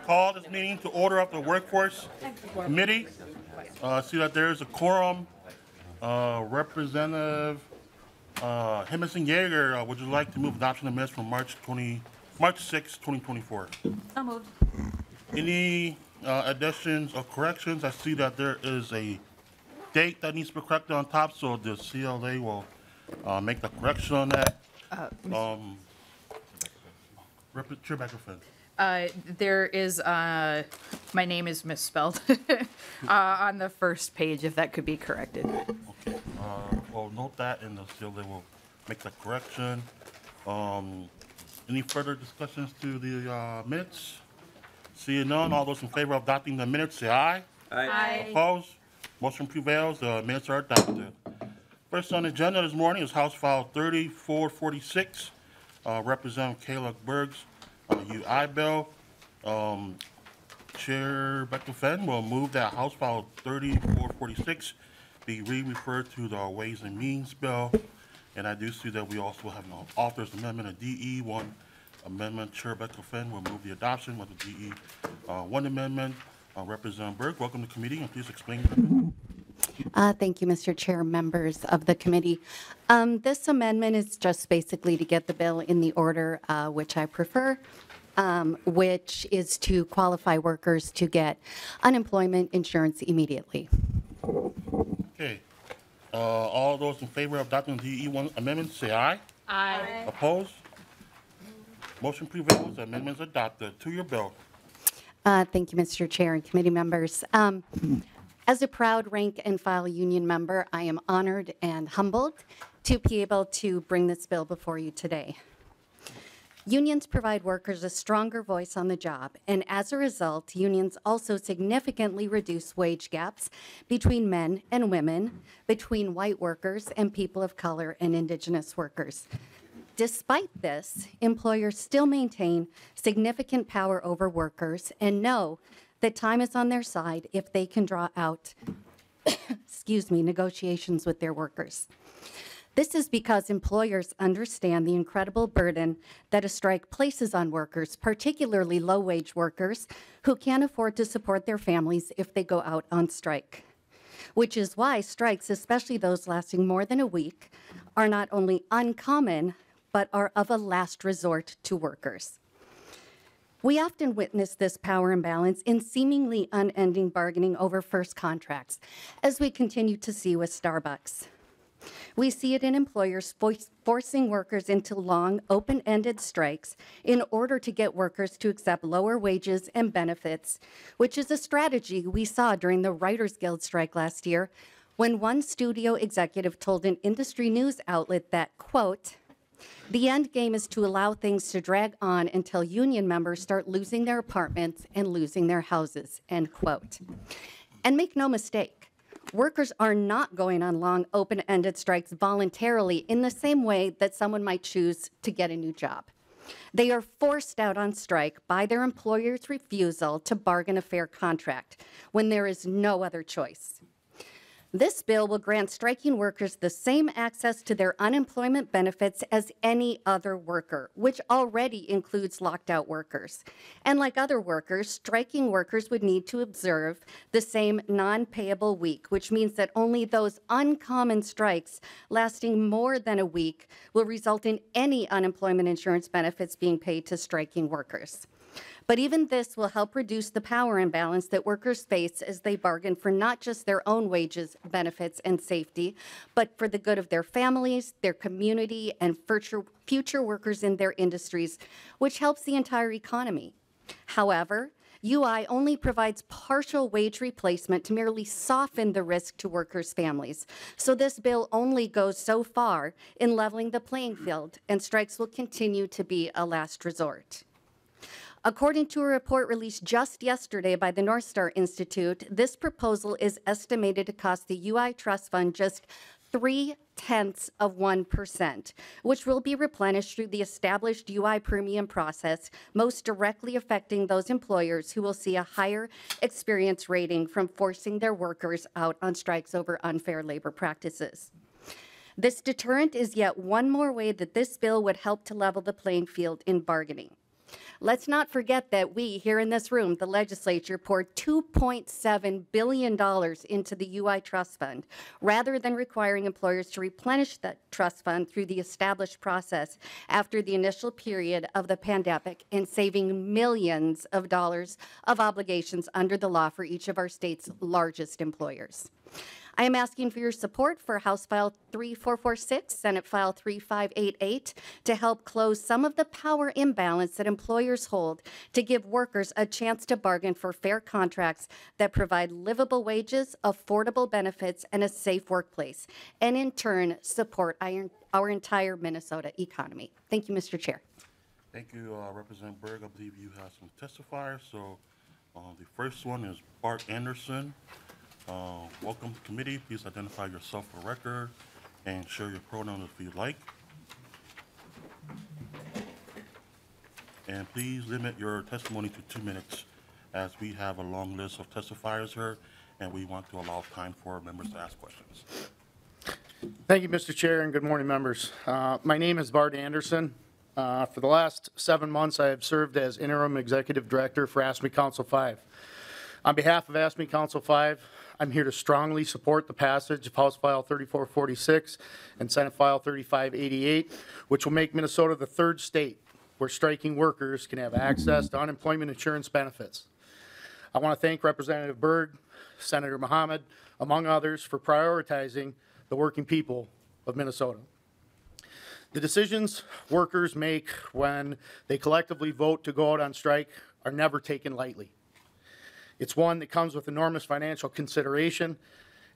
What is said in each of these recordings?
call this meeting to order of the Workforce Committee. See that there is a quorum. Representative Henderson Yeager, would you like to move adoption of minutes from March 6, 2024? So moved. Any additions or corrections? I see that there is a date that needs to be corrected on top, so the CLA will make the correction on that. Chair Becker-Finn. There is, my name is misspelled on the first page, if that could be corrected. Okay, we'll note that and the CLA will make the correction. Any further discussions to the minutes? Seeing none, all those in favor of adopting the minutes, say aye. Aye. Opposed? Motion prevails, the minutes are adopted. First on the agenda this morning is House File 3446, Representative Kayla Berg's UI bill. Chair Becker-Finn will move that House File 3446 be re-referred to the Ways and Means bill. And I do see that we also have an author's amendment, a DE1 amendment. Chair Becker-Finn will move the adoption of the DE1 amendment. Representative Berg, welcome to committee, and please explain. Thank you, Mr. Chair, members of the committee. This amendment is just basically to get the bill in the order which I prefer, which is to qualify workers to get unemployment insurance immediately. Okay. All those in favor of adopting the DE1 amendment, say aye. Aye. Opposed? Motion prevails. The amendment is adopted. To your bill. Thank you, Mr. Chair and committee members. As a proud rank and file union member, I am honored and humbled to be able to bring this bill before you today. Unions provide workers a stronger voice on the job, and as a result, unions also significantly reduce wage gaps between men and women, between white workers and people of color and indigenous workers. Despite this, employers still maintain significant power over workers and know that time is on their side if they can draw out, negotiations with their workers. This is because employers understand the incredible burden that a strike places on workers, particularly low-wage workers who can't afford to support their families if they go out on strike. Which is why strikes, especially those lasting more than a week, are not only uncommon, but are of a last resort to workers. We often witness this power imbalance in seemingly unending bargaining over first contracts, as we continue to see with Starbucks. We see it in employers forcing workers into long, open-ended strikes in order to get workers to accept lower wages and benefits, which is a strategy we saw during the Writers Guild strike last year, when one studio executive told an industry news outlet that, quote, "The end game is to allow things to drag on until union members start losing their apartments and losing their houses," end quote. And make no mistake, workers are not going on long, open-ended strikes voluntarily in the same way that someone might choose to get a new job. They are forced out on strike by their employer's refusal to bargain a fair contract when there is no other choice. This bill will grant striking workers the same access to their unemployment benefits as any other worker, which already includes locked-out workers. And like other workers, striking workers would need to observe the same non-payable week, which means that only those uncommon strikes lasting more than a week will result in any unemployment insurance benefits being paid to striking workers. But even this will help reduce the power imbalance that workers face as they bargain for not just their own wages, benefits, and safety, but for the good of their families, their community, and future workers in their industries, which helps the entire economy. However, UI only provides partial wage replacement to merely soften the risk to workers' families. So this bill only goes so far in leveling the playing field, and strikes will continue to be a last resort. According to a report released just yesterday by the North Star Institute, this proposal is estimated to cost the UI Trust Fund just 0.3%, which will be replenished through the established UI premium process, most directly affecting those employers who will see a higher experience rating from forcing their workers out on strikes over unfair labor practices. This deterrent is yet one more way that this bill would help to level the playing field in bargaining. Let's not forget that we, here in this room, the legislature, poured $2.7 billion into the UI Trust Fund, rather than requiring employers to replenish that trust fund through the established process after the initial period of the pandemic, and saving millions of dollars of obligations under the law for each of our state's largest employers. I am asking for your support for House File 3446, Senate File 3588, to help close some of the power imbalance that employers hold to give workers a chance to bargain for fair contracts that provide livable wages, affordable benefits, and a safe workplace, and in turn support our entire Minnesota economy. Thank you, Mr. Chair. Thank you, Representative Berg. I believe you have some testifiers. So the first one is Bart Anderson. Welcome to committee. Please identify yourself for record and share your pronouns if you'd like. And please limit your testimony to 2 minutes, as we have a long list of testifiers here and we want to allow time for members to ask questions. Thank you, Mr. Chair, and good morning, members. My name is Bart Anderson. For the last 7 months, I have served as interim executive director for AFSCME Council 5. On behalf of AFSCME Council 5, I'm here to strongly support the passage of House File 3446 and Senate File 3588, which will make Minnesota the third state where striking workers can have access to unemployment insurance benefits. I want to thank Representative Berg, Senator Mohammed, among others, for prioritizing the working people of Minnesota. The decisions workers make when they collectively vote to go out on strike are never taken lightly. It's one that comes with enormous financial consideration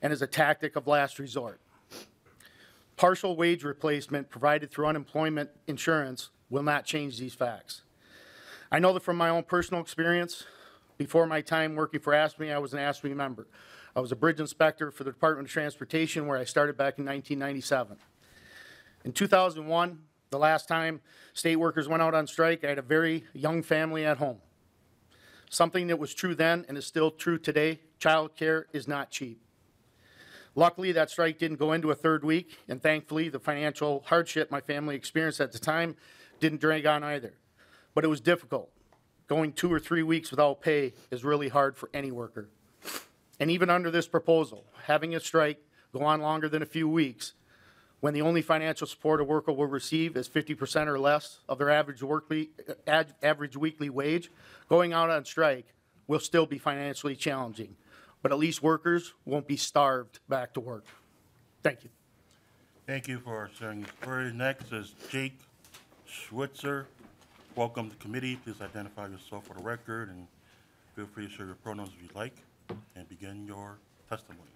and is a tactic of last resort. Partial wage replacement provided through unemployment insurance will not change these facts. I know that from my own personal experience. Before my time working for AFSCME, I was an AFSCME member. I was a bridge inspector for the Department of Transportation, where I started back in 1997. In 2001, the last time state workers went out on strike, I had a very young family at home. Something that was true then and is still true today: child care is not cheap. Luckily, that strike didn't go into a third week, and thankfully, the financial hardship my family experienced at the time didn't drag on either. But it was difficult. Going 2 or 3 weeks without pay is really hard for any worker. And even under this proposal, having a strike go on longer than a few weeks, when the only financial support a worker will receive is 50% or less of their average weekly wage, going out on strike will still be financially challenging. But at least workers won't be starved back to work. Thank you. Thank you for sharing your story. Next is Jake Schwitzer. Welcome to committee. Please identify yourself for the record and feel free to share your pronouns if you'd like, and begin your testimony.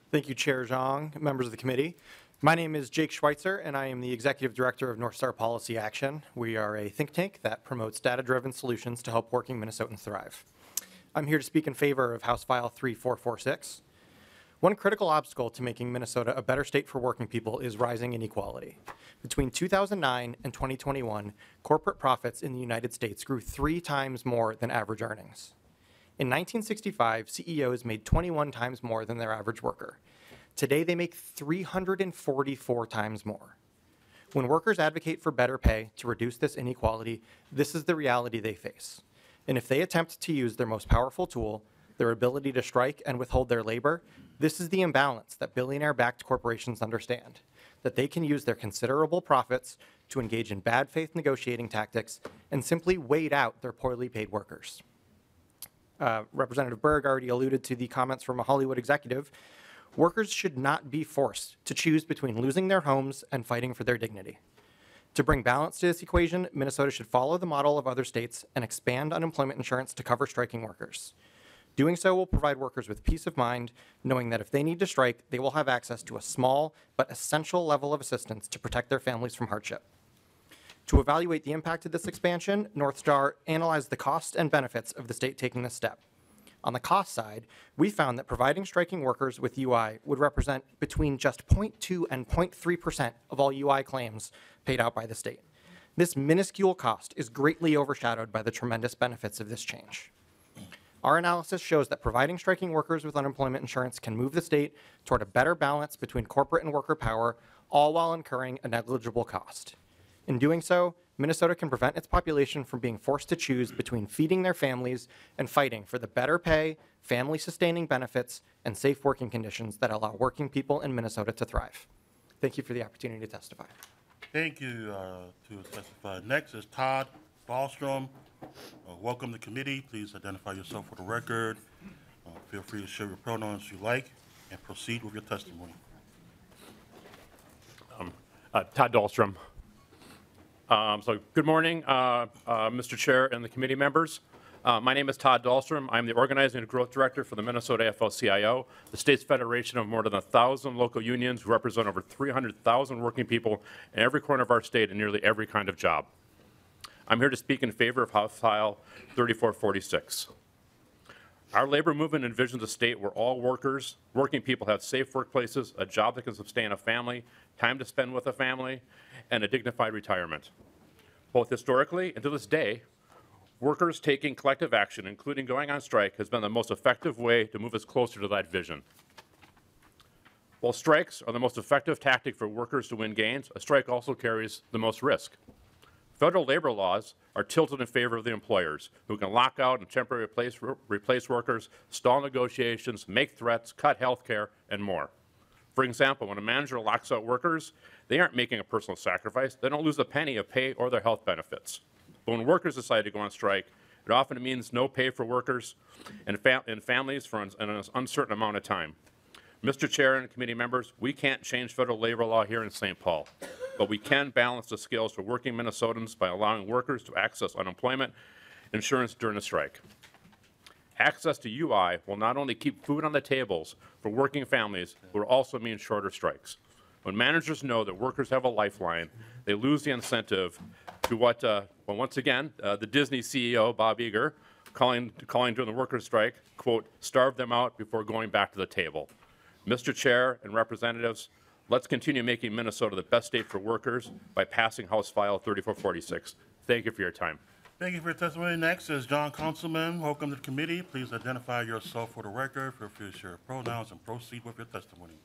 Thank you, Chair Zhang, members of the committee. My name is Jake Schweitzer, and I am the Executive Director of North Star Policy Action. We are a think tank that promotes data-driven solutions to help working Minnesotans thrive. I'm here to speak in favor of House File 3446. One critical obstacle to making Minnesota a better state for working people is rising inequality. Between 2009 and 2021, corporate profits in the United States grew 3 times more than average earnings. In 1965, CEOs made 21 times more than their average worker. Today, they make 344 times more. When workers advocate for better pay to reduce this inequality, this is the reality they face. And if they attempt to use their most powerful tool, their ability to strike and withhold their labor, this is the imbalance that billionaire-backed corporations understand, that they can use their considerable profits to engage in bad faith negotiating tactics and simply wait out their poorly paid workers. Representative Berg already alluded to the comments from a Hollywood executive. Workers should not be forced to choose between losing their homes and fighting for their dignity. To bring balance to this equation, Minnesota should follow the model of other states and expand unemployment insurance to cover striking workers. Doing so will provide workers with peace of mind, knowing that if they need to strike, they will have access to a small but essential level of assistance to protect their families from hardship. To evaluate the impact of this expansion, North Star analyzed the costs and benefits of the state taking this step. On the cost side, we found that providing striking workers with UI would represent between just 0.2 and 0.3% of all UI claims paid out by the state. This minuscule cost is greatly overshadowed by the tremendous benefits of this change. Our analysis shows that providing striking workers with unemployment insurance can move the state toward a better balance between corporate and worker power, all while incurring a negligible cost. In doing so, Minnesota can prevent its population from being forced to choose between feeding their families and fighting for the better pay, family-sustaining benefits, and safe working conditions that allow working people in Minnesota to thrive. Thank you for the opportunity to testify. Thank you to testify. Next is Todd Dahlstrom. Welcome to committee. Please identify yourself for the record. Feel free to share your pronouns you like and proceed with your testimony. Todd Dahlstrom. So good morning, Mr. Chair and the committee members. My name is Todd Dahlstrom. I'm the Organizing and Growth Director for the Minnesota AFL-CIO, the state's federation of more than 1,000 local unions who represent over 300,000 working people in every corner of our state and nearly every kind of job. I'm here to speak in favor of House File 3446. Our labor movement envisions a state where all working people have safe workplaces, a job that can sustain a family, time to spend with a family, and a dignified retirement. Both historically and to this day, workers taking collective action, including going on strike, has been the most effective way to move us closer to that vision. While strikes are the most effective tactic for workers to win gains, a strike also carries the most risk. Federal labor laws are tilted in favor of the employers, who can lock out and temporarily replace workers, stall negotiations, make threats, cut health care, and more. For example, when a manager locks out workers, they aren't making a personal sacrifice. They don't lose a penny of pay or their health benefits. But when workers decide to go on strike, it often means no pay for workers and families for an uncertain amount of time. Mr. Chair and committee members, we can't change federal labor law here in St. Paul, but we can balance the scales for working Minnesotans by allowing workers to access unemployment insurance during a strike. Access to UI will not only keep food on the tables for working families, but will also mean shorter strikes. When managers know that workers have a lifeline, they lose the incentive to what, well, once again, the Disney CEO, Bob Iger, calling during the workers' strike, quote, starve them out before going back to the table. Mr. Chair and representatives, let's continue making Minnesota the best state for workers by passing House File 3446. Thank you for your time. Thank you for your testimony. Next is John Councilman. Welcome to the committee. Please identify yourself for the record. Feel free to share your pronouns and proceed with your testimony.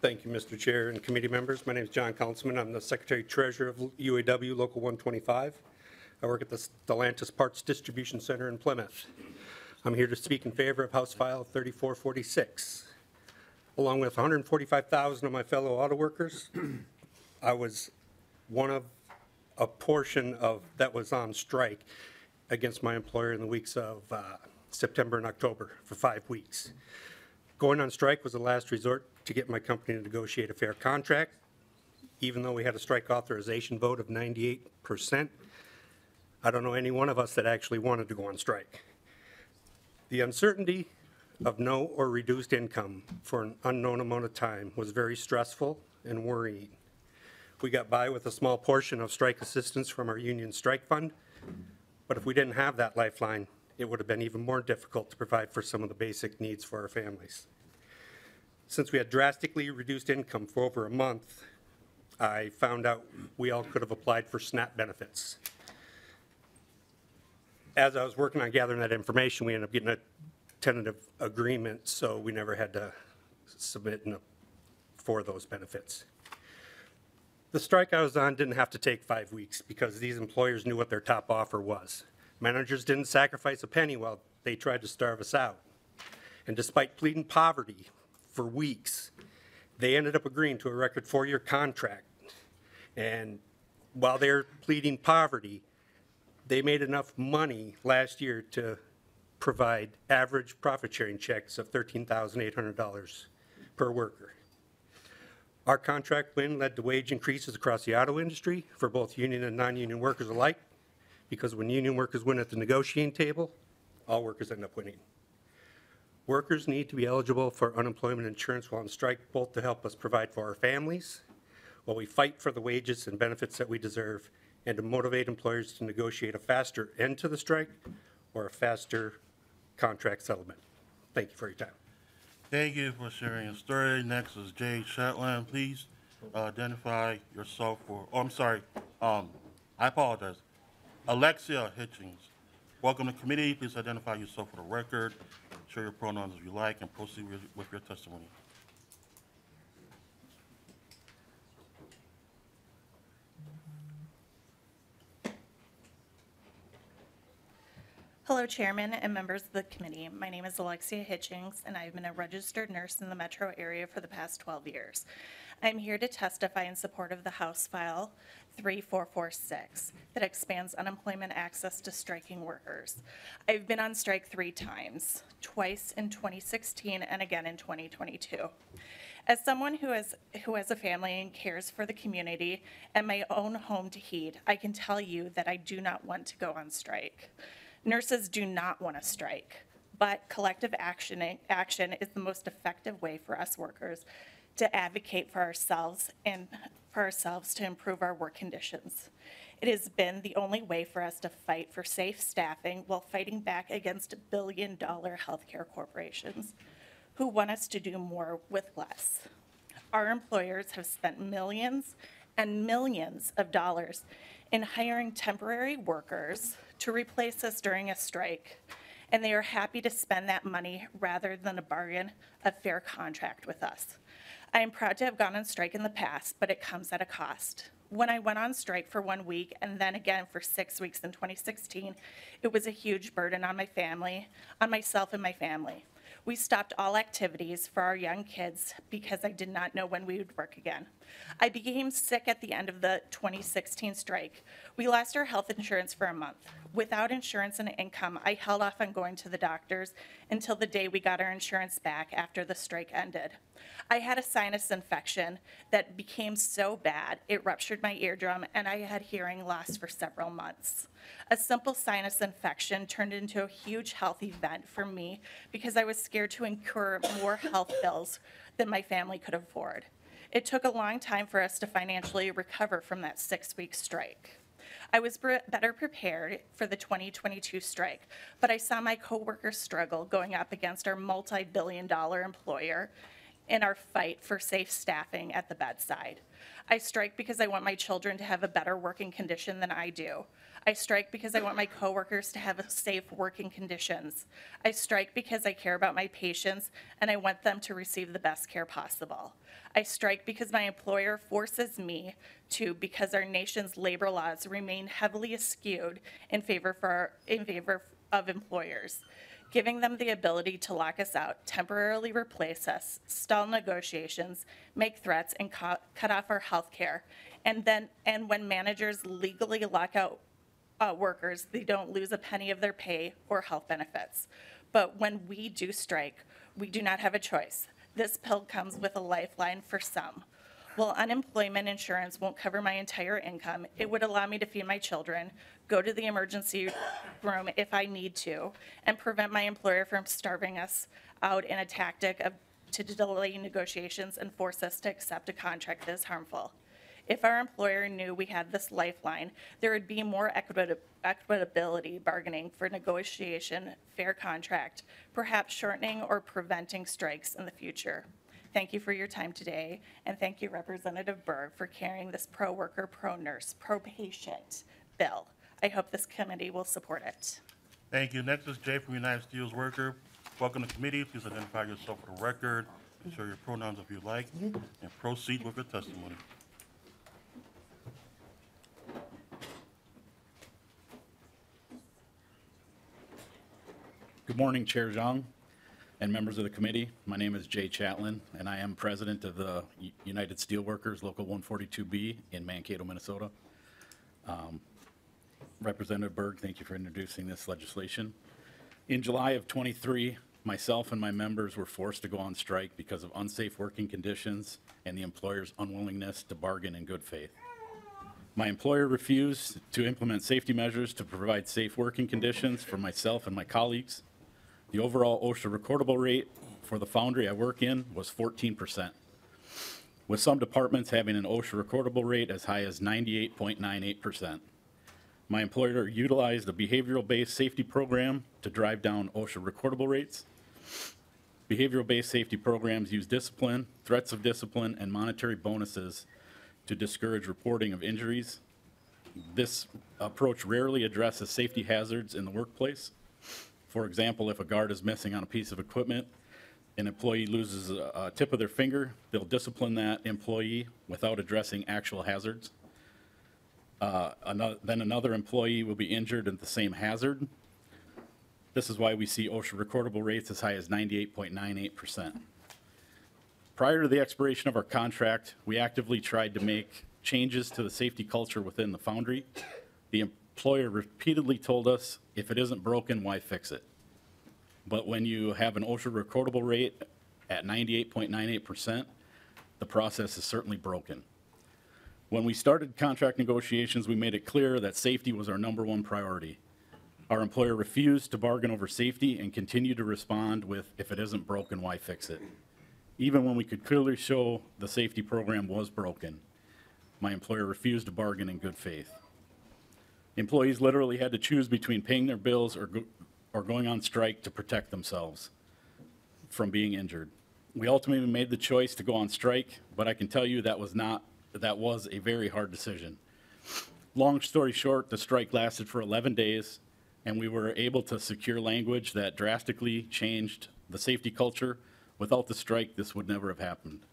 Thank you, Mr. Chair and committee members. My name is John Councilman. I'm the Secretary Treasurer of UAW Local 125. I work at the Stellantis Parts Distribution Center in Plymouth. I'm here to speak in favor of House File 3446. Along with 145,000 of my fellow auto workers, I was one of a portion of that was on strike against my employer in the weeks of September and October for 5 weeks. Going on strike was the last resort to get my company to negotiate a fair contract. Even though we had a strike authorization vote of 98%, I don't know any one of us that actually wanted to go on strike. The uncertainty of no or reduced income for an unknown amount of time was very stressful and worrying. We got by with a small portion of strike assistance from our union strike fund, but if we didn't have that lifeline, it would have been even more difficult to provide for some of the basic needs for our families. Since we had drastically reduced income for over a month, I found out we all could have applied for SNAP benefits. As I was working on gathering that information, we ended up getting a tentative agreement, so we never had to submit for those benefits. The strike I was on didn't have to take 5 weeks because these employers knew what their top offer was. Managers didn't sacrifice a penny while they tried to starve us out. And despite pleading poverty for weeks, they ended up agreeing to a record 4-year contract. And while they're pleading poverty, they made enough money last year to provide average profit sharing checks of $13,800 per worker. Our contract win led to wage increases across the auto industry for both union and non-union workers alike, because when union workers win at the negotiating table, all workers end up winning. Workers need to be eligible for unemployment insurance while on strike, both to help us provide for our families, while we fight for the wages and benefits that we deserve, and to motivate employers to negotiate a faster end to the strike or a faster contract settlement. Thank you for your time. Thank you for sharing your story. Next is Jay Shetland. Please identify yourself for, oh, I'm sorry. I apologize. Alexia Hitchings. Welcome to committee. Please identify yourself for the record. Share your pronouns if you like and proceed with your testimony. Hello, Chairman and members of the committee. My name is Alexia Hitchings, and I've been a registered nurse in the metro area for the past 12 years. I'm here to testify in support of the House File 3446 that expands unemployment access to striking workers. I've been on strike 3 times, twice in 2016 and again in 2022. As someone who has a family and cares for the community and my own home to heat, I can tell you that I do not want to go on strike. Nurses do not want to strike, but collective action is the most effective way for us workers to advocate for ourselves and for ourselves to improve our work conditions. It has been the only way for us to fight for safe staffing while fighting back against billion-dollar healthcare corporations who want us to do more with less. Our employers have spent millions and millions of dollars in hiring temporary workers to replace us during a strike, and they are happy to spend that money rather than a bargain a fair contract with us. I am proud to have gone on strike in the past, but it comes at a cost. When I went on strike for 1 week and then again for 6 weeks in 2016, it was a huge burden on my family, on myself and my family. We stopped all activities for our young kids because I did not know when we would work again. I became sick at the end of the 2016 strike. We lost our health insurance for a month. Without insurance and income, I held off on going to the doctors until the day we got our insurance back after the strike ended. I had a sinus infection that became so bad it ruptured my eardrum, and I had hearing loss for several months. A simple sinus infection turned into a huge health event for me because I was scared to incur more health bills than my family could afford. It took a long time for us to financially recover from that 6-week strike. I was better prepared for the 2022 strike, but I saw my coworkers struggle going up against our multi-billion-dollar employer in our fight for safe staffing at the bedside. I strike because I want my children to have a better working condition than I do. I strike because I want my coworkers to have safe working conditions. I strike because I care about my patients and I want them to receive the best care possible. I strike because my employer forces me to, because our nation's labor laws remain heavily skewed in favor of employers, giving them the ability to lock us out, temporarily replace us, stall negotiations, make threats, and cut off our health care. And when managers legally lock out workers, they don't lose a penny of their pay or health benefits. But when we do strike, we do not have a choice. This pill comes with a lifeline for some. While unemployment insurance won't cover my entire income, it would allow me to feed my children, go to the emergency room if I need to, and prevent my employer from starving us out in a tactic to delay negotiations and force us to accept a contract that is harmful. If our employer knew we had this lifeline, there would be more equitability bargaining for negotiation, fair contract, perhaps shortening or preventing strikes in the future. Thank you for your time today, and thank you, Representative Berg, for carrying this pro-worker, pro-nurse, pro-patient bill. I hope this committee will support it. Thank you. Next is Jay from United Steels Worker. Welcome to the committee. Please identify yourself for the record, and share your pronouns if you like, and proceed with your testimony. Good morning, Chair Zhang and members of the committee. My name is Jay Chatlin, and I am president of the United Steelworkers Local 142B in Mankato, Minnesota. Representative Berg, thank you for introducing this legislation. In July of 23, myself and my members were forced to go on strike because of unsafe working conditions and the employer's unwillingness to bargain in good faith. My employer refused to implement safety measures to provide safe working conditions for myself and my colleagues. The overall OSHA recordable rate for the foundry I work in was 14%, with some departments having an OSHA recordable rate as high as 98.98%. My employer utilized a behavioral-based safety program to drive down OSHA recordable rates. Behavioral-based safety programs use discipline, threats of discipline, and monetary bonuses to discourage reporting of injuries. This approach rarely addresses safety hazards in the workplace. For example, if a guard is missing on a piece of equipment, an employee loses a tip of their finger, they'll discipline that employee without addressing actual hazards. Then another employee will be injured at the same hazard. This is why we see OSHA recordable rates as high as 98.98%. Prior to the expiration of our contract, we actively tried to make changes to the safety culture within the foundry. The employer repeatedly told us, if it isn't broken, why fix it? But when you have an OSHA recordable rate at 98.98%, the process is certainly broken. When we started contract negotiations, we made it clear that safety was our #1 priority. Our employer refused to bargain over safety and continued to respond with, if it isn't broken, why fix it? Even when we could clearly show the safety program was broken, my employer refused to bargain in good faith. Employees literally had to choose between paying their bills or going on strike to protect themselves from being injured. We ultimately made the choice to go on strike, but I can tell you that was a very hard decision. Long story short, the strike lasted for 11 days, and we were able to secure language that drastically changed the safety culture. Without the strike, this would never have happened.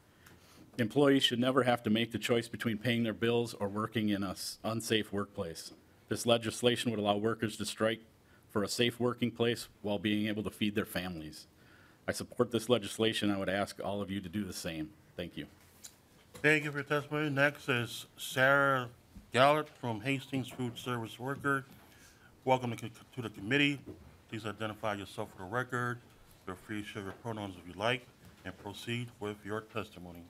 Employees should never have to make the choice between paying their bills or working in an unsafe workplace. This legislation would allow workers to strike for a safe working place while being able to feed their families. I support this legislation. I would ask all of you to do the same. Thank you. Thank you for your testimony. Next is Sarah Gallert from Hastings Food Service Worker. Welcome to the committee. Please identify yourself for the record. Feel free to show your pronouns if you like, and proceed with your testimony.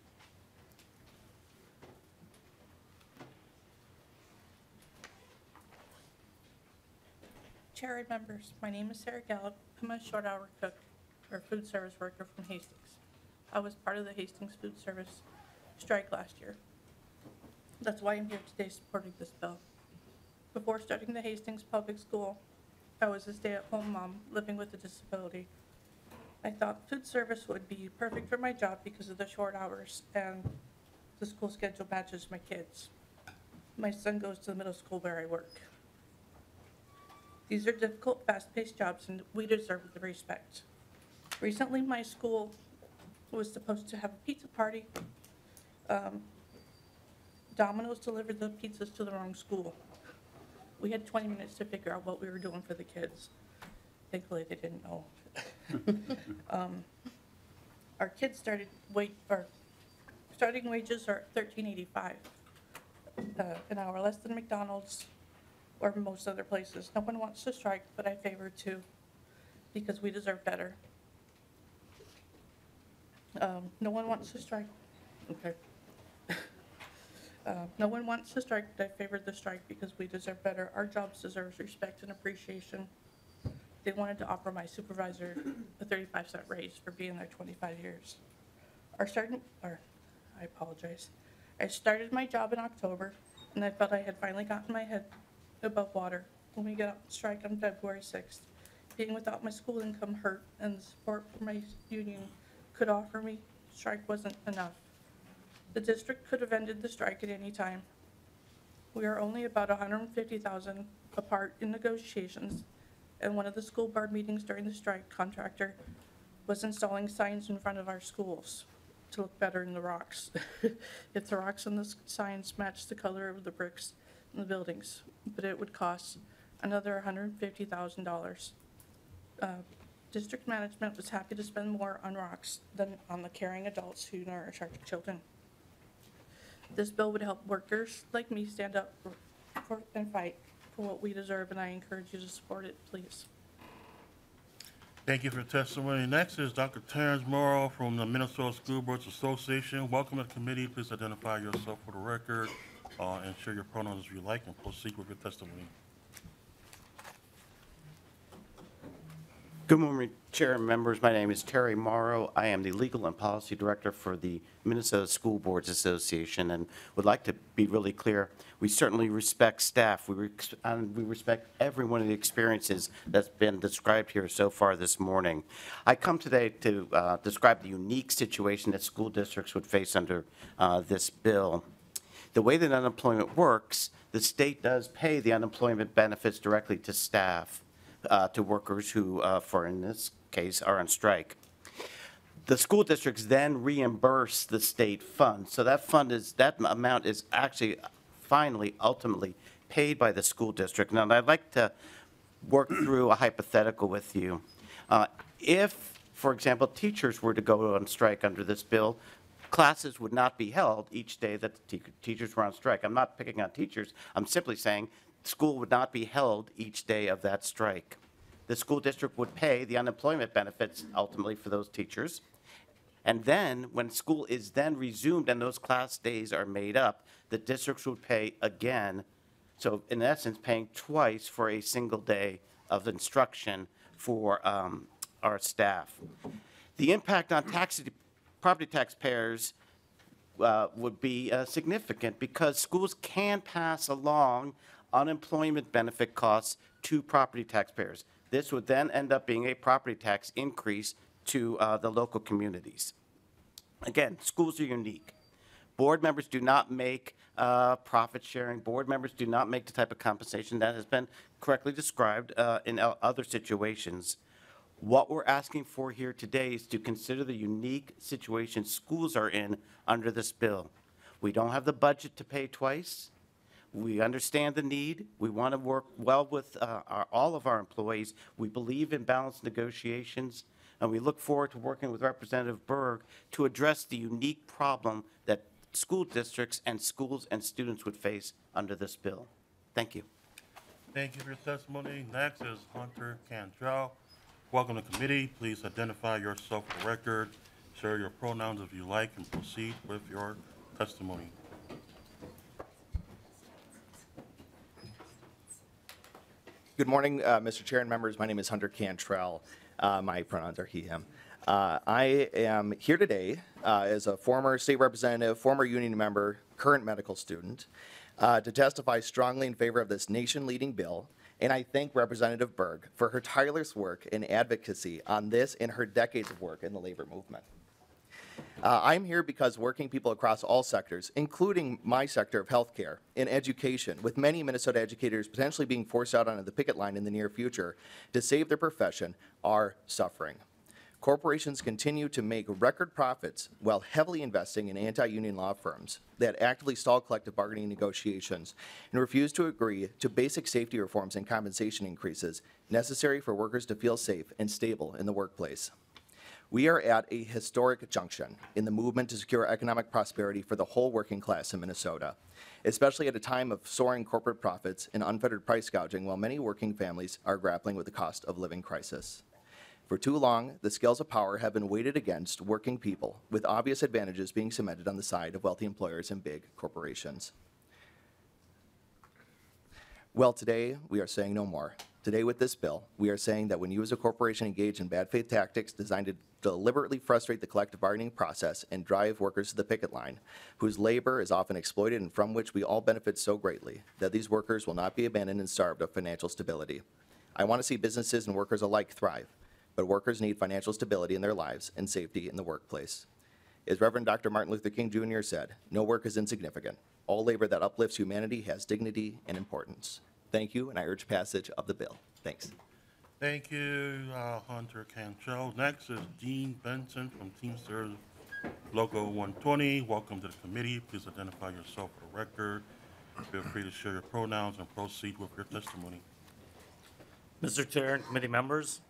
Chair and members, my name is Sarah Gallup. I'm a short-hour cook or food service worker from Hastings. I was part of the Hastings Food Service strike last year. That's why I'm here today supporting this bill. Before starting the Hastings Public School, I was a stay-at-home mom living with a disability. I thought food service would be perfect for my job because of the short hours and the school schedule matches my kids. My son goes to the middle school where I work. These are difficult, fast-paced jobs, and we deserve the respect. Recently, my school was supposed to have a pizza party. Domino's delivered the pizzas to the wrong school. We had 20 minutes to figure out what we were doing for the kids. Thankfully, they didn't know. Our kids starting wages are $13.85 an hour, less than McDonald's or most other places. No one wants to strike, but I favor to because we deserve better. No one wants to strike. Okay. No one wants to strike, but I favor the strike because we deserve better. Our jobs deserve respect and appreciation. They wanted to offer my supervisor a 35-cent raise for being there 25 years. I started my job in October, and I felt I had finally gotten my head above water when we got out on strike on February 6th. Being without my school income hurt, and the support from my union could offer me, strike wasn't enough. The district could have ended the strike at any time. We are only about $150,000 apart in negotiations, and one of the school board meetings during the strike, contractor was installing signs in front of our schools to look better in the rocks. If the rocks on the signs match the color of the bricks in the buildings, but it would cost another $150,000. District management was happy to spend more on rocks than on the caring adults who nourish our children. This bill would help workers like me stand up for and fight for what we deserve, and I encourage you to support it, please. Thank you for your testimony. Next is Dr. Terrence Morrow from the Minnesota School Boards Association. Welcome to the committee. Please identify yourself for the record and share your pronouns if you like, and proceed with your testimony. Good morning, Chair and members. My name is Terry Morrow. I am the Legal and Policy Director for the Minnesota School Boards Association, and would like to be really clear. We certainly respect staff. We respect every one of the experiences that's been described here so far this morning. I come today to describe the unique situation that school districts would face under this bill. The way that unemployment works, the state does pay the unemployment benefits directly to staff. To workers who, in this case, are on strike. The school districts then reimburse the state fund. So that amount is actually finally, ultimately paid by the school district. Now, I'd like to work through a hypothetical with you. If, for example, teachers were to go on strike under this bill, classes would not be held each day that the teachers were on strike. I'm not picking on teachers. I'm simply saying school would not be held each day of that strike. The school district would pay the unemployment benefits ultimately for those teachers. And then when school is then resumed and those class days are made up, the districts would pay again. So in essence, paying twice for a single day of instruction for our staff. The impact on property taxpayers would be significant because schools can pass along unemployment benefit costs to property taxpayers. This would then end up being a property tax increase to the local communities. Again, schools are unique. Board members do not make profit sharing. Board members do not make the type of compensation that has been correctly described in other situations. What we're asking for here today is to consider the unique situation schools are in under this bill. We don't have the budget to pay twice. We understand the need. We want to work well with all of our employees. We believe in balanced negotiations, and we look forward to working with Representative Berg to address the unique problem that school districts and schools and students would face under this bill. Thank you. Thank you for your testimony. Next is Hunter Cantrell. Welcome to committee. Please identify yourself for the record. Share your pronouns if you like, and proceed with your testimony. Good morning, Mr. Chair and members. My name is Hunter Cantrell. My pronouns are he, him. I am here today as a former state representative, former union member, current medical student, to testify strongly in favor of this nation-leading bill. And I thank Representative Berg for her tireless work and advocacy on this and her decades of work in the labor movement. I'm here because working people across all sectors, including my sector of healthcare and education, with many Minnesota educators potentially being forced out onto the picket line in the near future to save their profession, are suffering. Corporations continue to make record profits while heavily investing in anti-union law firms that actively stall collective bargaining negotiations and refuse to agree to basic safety reforms and compensation increases necessary for workers to feel safe and stable in the workplace. We are at a historic junction in the movement to secure economic prosperity for the whole working class in Minnesota, especially at a time of soaring corporate profits and unfettered price gouging while many working families are grappling with the cost of living crisis. For too long, the scales of power have been weighted against working people, with obvious advantages being cemented on the side of wealthy employers and big corporations. Well, today, we are saying no more. Today, with this bill, we are saying that when you as a corporation engage in bad faith tactics designed to deliberately frustrate the collective bargaining process and drive workers to the picket line, whose labor is often exploited and from which we all benefit so greatly, that these workers will not be abandoned and starved of financial stability. I want to see businesses and workers alike thrive, but workers need financial stability in their lives and safety in the workplace. As Reverend Dr. Martin Luther King Jr. said, no work is insignificant. All labor that uplifts humanity has dignity and importance. Thank you, and I urge passage of the bill. Thanks. Thank you, Hunter Cantrell. Next is Dean Benson from Teamsters Local 120. Welcome to the committee. Please identify yourself for the record. Feel free to share your pronouns and proceed with your testimony. Mr. Chair and committee members,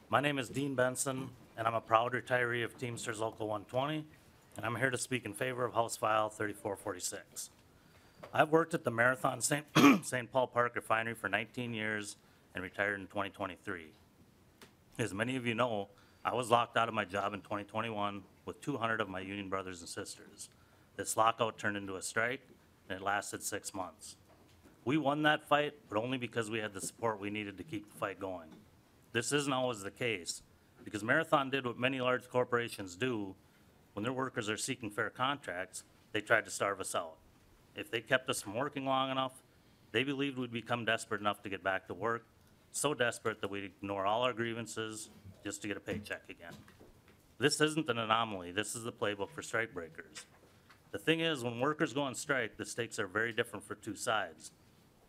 my name is Dean Benson, and I'm a proud retiree of Teamsters Local 120, and I'm here to speak in favor of House File 3446. I've worked at the Marathon St. Paul Park Refinery for 19 years and retired in 2023. As many of you know, I was locked out of my job in 2021 with 200 of my union brothers and sisters. This lockout turned into a strike, and it lasted 6 months. We won that fight, but only because we had the support we needed to keep the fight going. This isn't always the case, because Marathon did what many large corporations do. When their workers are seeking fair contracts, they tried to starve us out. If they kept us from working long enough, they believed we'd become desperate enough to get back to work, so desperate that we'd ignore all our grievances just to get a paycheck again. This isn't an anomaly. This is the playbook for strike breakers. The thing is, when workers go on strike, the stakes are very different for two sides.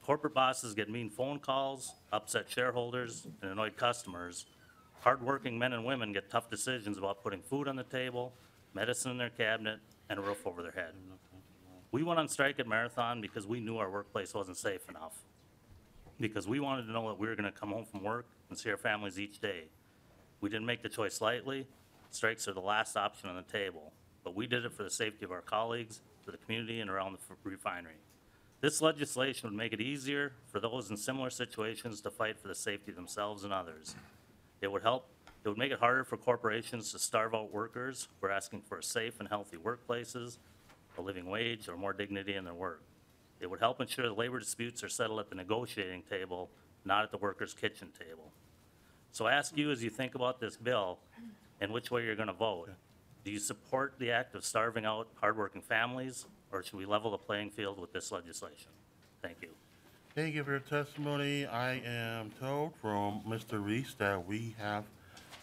Corporate bosses get mean phone calls, upset shareholders, and annoyed customers. Hardworking men and women get tough decisions about putting food on the table, medicine in their cabinet, and a roof over their head. We went on strike at Marathon because we knew our workplace wasn't safe enough. because we wanted to know that we were going to come home from work and see our families each day. We didn't make the choice lightly. Strikes are the last option on the table, but we did it for the safety of our colleagues, for the community, and around the refinery. This legislation would make it easier for those in similar situations to fight for the safety of themselves and others. It would make it harder for corporations to starve out workers who are asking for safe and healthy workplaces, a living wage, or more dignity in their work. It would help ensure that labor disputes are settled at the negotiating table, not at the workers' kitchen table. So I ask you, as you think about this bill and which way you're going to vote, do you support the act of starving out hardworking families, or should we level the playing field with this legislation? Thank you. Thank you for your testimony. I am told from Mr. Reese that we have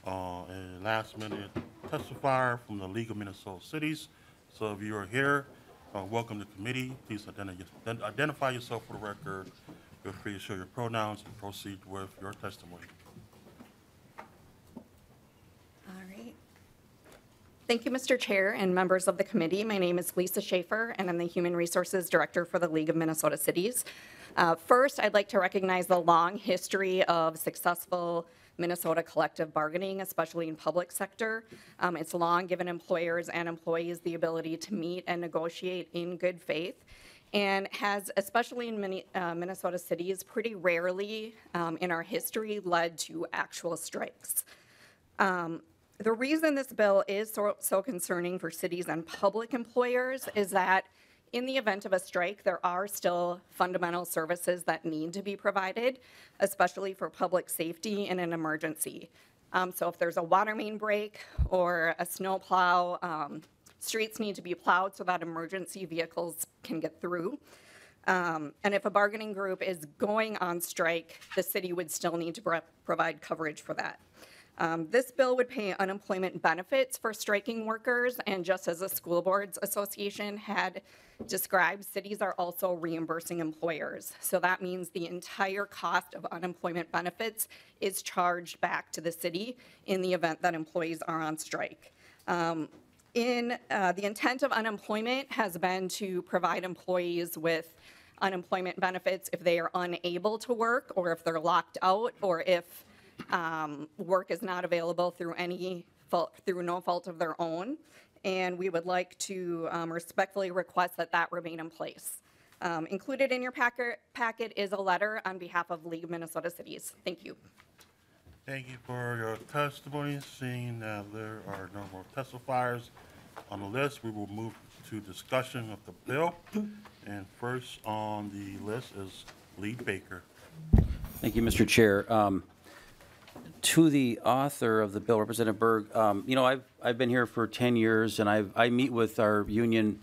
a last-minute testifier from the League of Minnesota Cities. So if you are here, welcome to committee. Please identify yourself for the record. Feel free to show your pronouns and proceed with your testimony. All right. Thank you, Mr. Chair and members of the committee. My name is Lisa Schaefer, and I'm the Human Resources Director for the League of Minnesota Cities. First, I'd like to recognize the long history of successful Minnesota collective bargaining, especially in public sector. It's long given employers and employees the ability to meet and negotiate in good faith, and has, especially in many Minnesota cities, pretty rarely in our history led to actual strikes. The reason this bill is so concerning for cities and public employers is that in the event of a strike, there are still fundamental services that need to be provided, especially for public safety in an emergency. So if there's a water main break or a snow plow, streets need to be plowed so that emergency vehicles can get through. And if a bargaining group is going on strike, the city would still need to provide coverage for that. This bill would pay unemployment benefits for striking workers, and just as the School Boards Association had described, cities are also reimbursing employers. So that means the entire cost of unemployment benefits is charged back to the city in the event that employees are on strike. The intent of unemployment has been to provide employees with unemployment benefits if they are unable to work, or if they're locked out, or if work is not available through no fault of their own. And we would like to respectfully request that that remain in place. Included in your packet is a letter on behalf of League of Minnesota Cities. Thank you. Thank you for your testimony. Seeing that there are no more testifiers on the list, we will move to discussion of the bill. And first on the list is Lee Baker. Thank you, Mr. Chair. To the author of the bill, Representative Berg, you know, I've been here for 10 years, and I meet with our union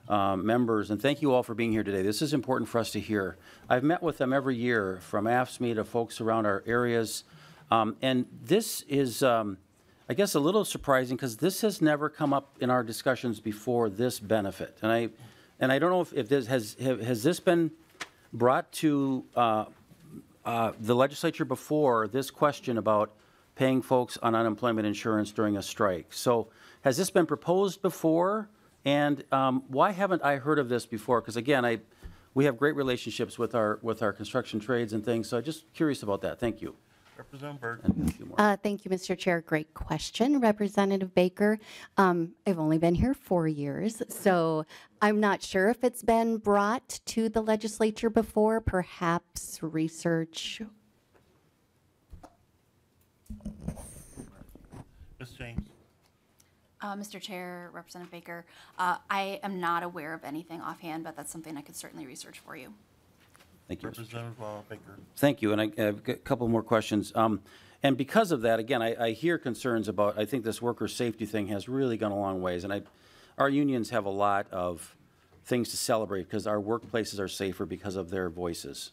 members, and thank you all for being here today. This is important for us to hear. I've met with them every year, from AFSCME to folks around our areas, and this is, I guess, a little surprising because this has never come up in our discussions before, this benefit. And I don't know if this has this been brought to the legislature before, this question about paying folks on unemployment insurance during a strike. So has this been proposed before? And why haven't I heard of this before? Because again, we have great relationships with our construction trades and things. So I'm just curious about that. Thank you. Representative Berg. Thank you, Mr. Chair. Great question, Representative Baker. I've only been here 4 years, so I'm not sure if it's been brought to the legislature before. Perhaps research. Ms. James. Mr. Chair, Representative Baker, I am not aware of anything offhand, but that's something I could certainly research for you. Thank you, Representative Baker. Thank you, and I have a couple more questions. And because of that, again, I hear concerns about, I think this worker safety thing has really gone a long ways, and our unions have a lot of things to celebrate because our workplaces are safer because of their voices.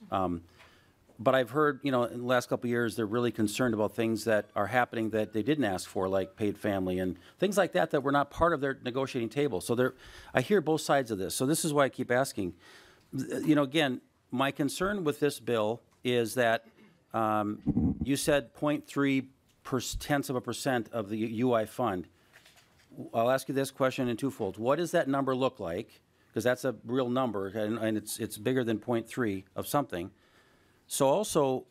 But I've heard, you know, in the last couple of years, they're really concerned about things that are happening that they didn't ask for, like paid family and things like that that were not part of their negotiating table. So I hear both sides of this. So this is why I keep asking. You know, again, my concern with this bill is that you said 0.3% of the UI fund. I'll ask you this question in twofold. What does that number look like? Because that's a real number, and it's bigger than 0.3 of something. So also,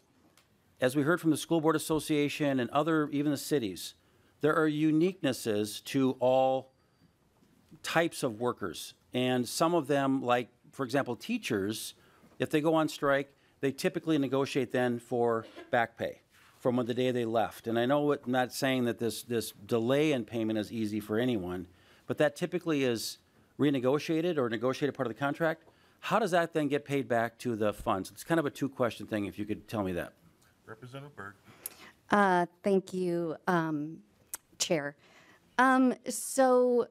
as we heard from the School Board Association and even the cities, there are uniquenesses to all types of workers. And some of them, like, for example, teachers, if they go on strike, they typically negotiate then for back pay from the day they left. And I know I'm not saying that this delay in payment is easy for anyone, but that typically is renegotiated or negotiated part of the contract. How does that then get paid back to the funds? It's kind of a two-question thing, if you could tell me that. Representative Berg. Thank you, Chair. So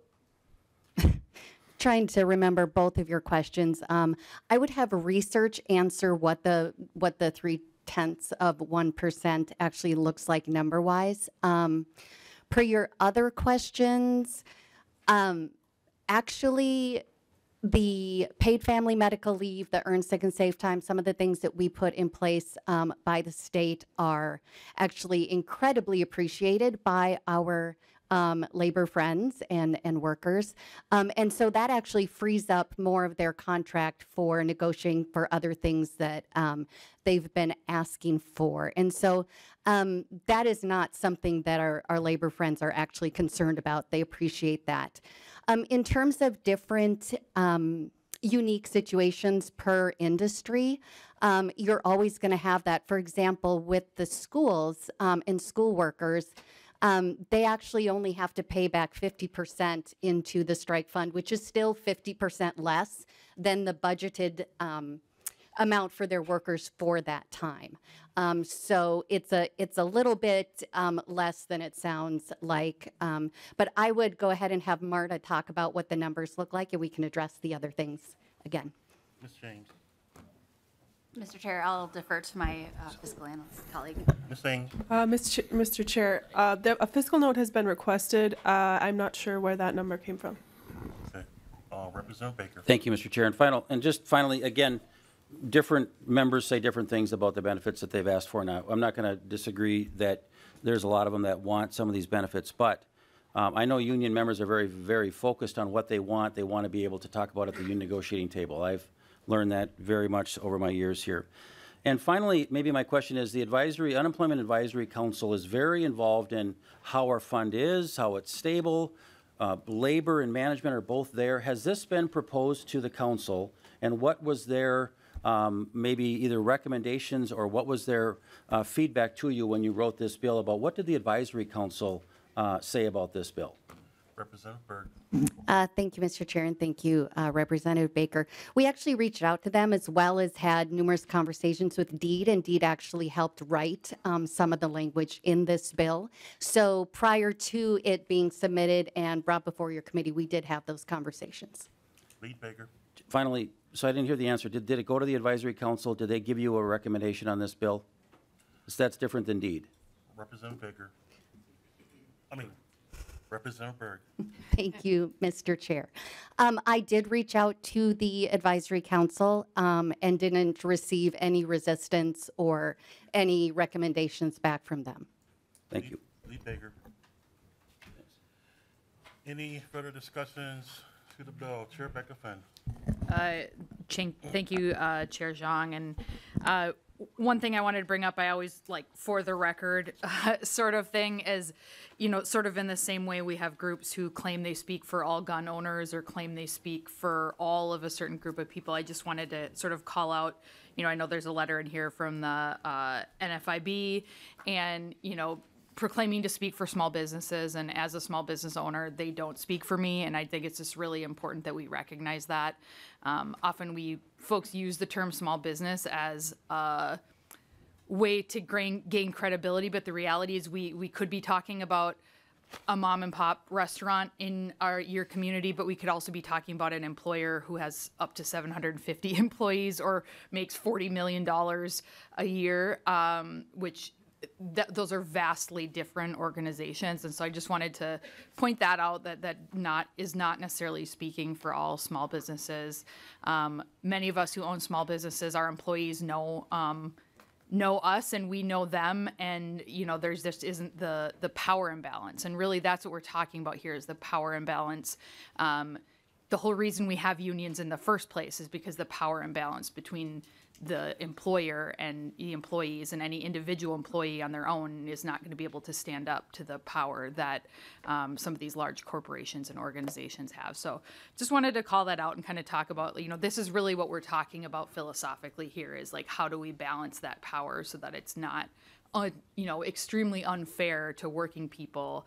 trying to remember both of your questions. I would have research answer what the 0.3% actually looks like number-wise. Per your other questions, actually, the paid family medical leave, the earned sick and safe time, some of the things that we put in place by the state are actually incredibly appreciated by our labor friends and workers. And so that actually frees up more of their contract for negotiating for other things that they've been asking for. And so that is not something that our labor friends are actually concerned about. They appreciate that. In terms of different unique situations per industry, you're always going to have that. For example, with the schools and school workers, they actually only have to pay back 50% into the strike fund, which is still 50% less than the budgeted amount for their workers for that time. So it's a little bit less than it sounds like. But I would go ahead and have Marta talk about what the numbers look like, and we can address the other things again. Ms. James. Mr. Chair, I'll defer to my fiscal analyst colleague. Ms. Singh. Mr. Chair, a fiscal note has been requested. I'm not sure where that number came from. Okay. Representative Baker. Thank you, Mr. Chair. And just finally, again, different members say different things about the benefits that they've asked for now. I'm not going to disagree that there's a lot of them that want some of these benefits, but I know union members are very, very focused on what they want. They want to be able to talk about it at the union negotiating table. I've learned that very much over my years here. And finally, maybe my question is, the Unemployment Advisory Council is very involved in how our fund is, how it's stable. Labor and management are both there. Has this been proposed to the council, and what was their maybe either recommendations or what was their feedback to you when you wrote this bill about what did the Advisory Council say about this bill? Representative Berg. Thank you, Mr. Chair, and thank you, Representative Baker. We actually reached out to them as well as had numerous conversations with DEED, and DEED actually helped write some of the language in this bill. So prior to it being submitted and brought before your committee, we did have those conversations. Lead Baker. Finally, so I didn't hear the answer. Did it go to the Advisory Council? Did they give you a recommendation on this bill? So that's different than DEED. Representative Baker. Representative Berg. Thank you, Mr. Chair. I did reach out to the Advisory Council and didn't receive any resistance or any recommendations back from them. Thank you. Lead Baker. Any further discussions to the bill? Chair Becca Fenn. Thank you, Chair Zhang. And one thing I wanted to bring up, I always like for the record sort of thing is, sort of in the same way we have groups who claim they speak for all gun owners or claim they speak for all of a certain group of people. I just wanted to sort of call out, I know there's a letter in here from the NFIB and, proclaiming to speak for small businesses, and as a small business owner, they don't speak for me, and I think it's just really important that we recognize that. Often folks use the term small business as a way to gain credibility, but the reality is we could be talking about a mom and pop restaurant in your community, but we could also be talking about an employer who has up to 750 employees or makes $40 million a year, which those are vastly different organizations. And so I just wanted to point that out, that is not necessarily speaking for all small businesses. Many of us who own small businesses, our employees know us and we know them, and there's just isn't the power imbalance, and really that's what we're talking about here is the power imbalance. the whole reason we have unions in the first place is because the power imbalance between the employer and the employees, and any individual employee on their own is not going to be able to stand up to the power that some of these large corporations and organizations have. So just wanted to call that out and kind of talk about, you know, this is really what we're talking about philosophically here, is like, how do we balance that power so that it's not you know, extremely unfair to working people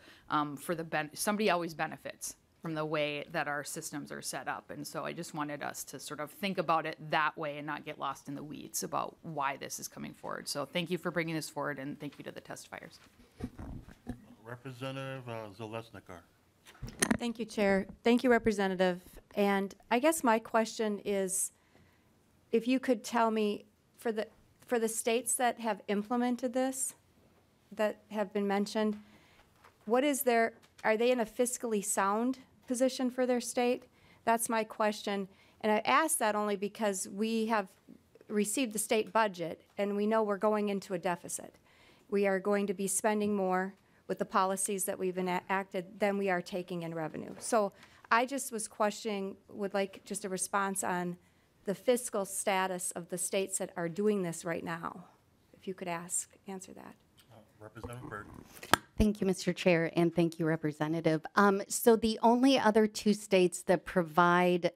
for the somebody always benefits from the way that our systems are set up. And so I just wanted us to sort of think about it that way and not get lost in the weeds about why this is coming forward. So thank you for bringing this forward, and thank you to the testifiers. Representative Zalesnikar. Thank you, Chair. Thank you, Representative. And I guess my question is, if you could tell me, for the states that have implemented this, that have been mentioned, are they in a fiscally sound position for their state? That's my question. And I ask that only because we have received the state budget and we know we're going into a deficit. We are going to be spending more with the policies that we've enacted than we are taking in revenue. So I just was questioning, would like just a response on the fiscal status of the states that are doing this right now. If you could answer that. Representative Berg. Thank you, Mr. Chair, and thank you, Representative. So the only other two states that provide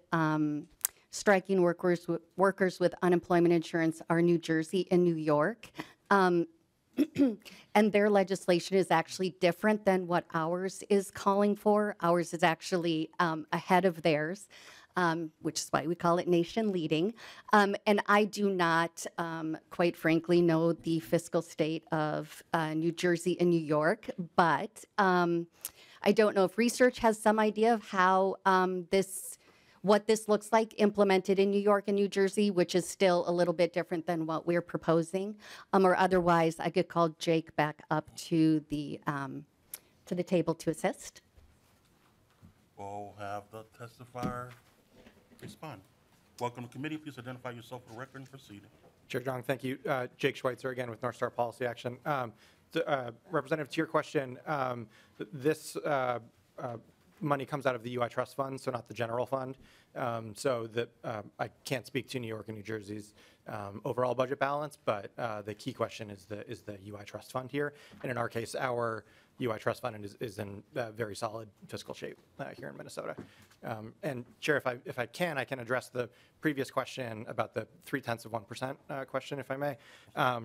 striking workers with unemployment insurance are New Jersey and New York. And their legislation is actually different than what ours is calling for. Ours is actually ahead of theirs. Which is why we call it nation leading. And I do not, quite frankly, know the fiscal state of New Jersey and New York, but I don't know if research has some idea of how what this looks like implemented in New York and New Jersey, which is still a little bit different than what we're proposing. Or otherwise, I could call Jake back up to the table to assist. We'll have the testifier respond. Welcome to committee. Please identify yourself for the record and proceed. Chair Jong, thank you. Jake Schweitzer again with North Star Policy Action. Representative, to your question, this money comes out of the UI Trust Fund, so not the general fund. So I can't speak to New York and New Jersey's overall budget balance, but the key question is the UI Trust Fund here. And in our case, our UI Trust Fund is in very solid fiscal shape here in Minnesota. And Chair, if I can address the previous question about the 0.3% question, if I may.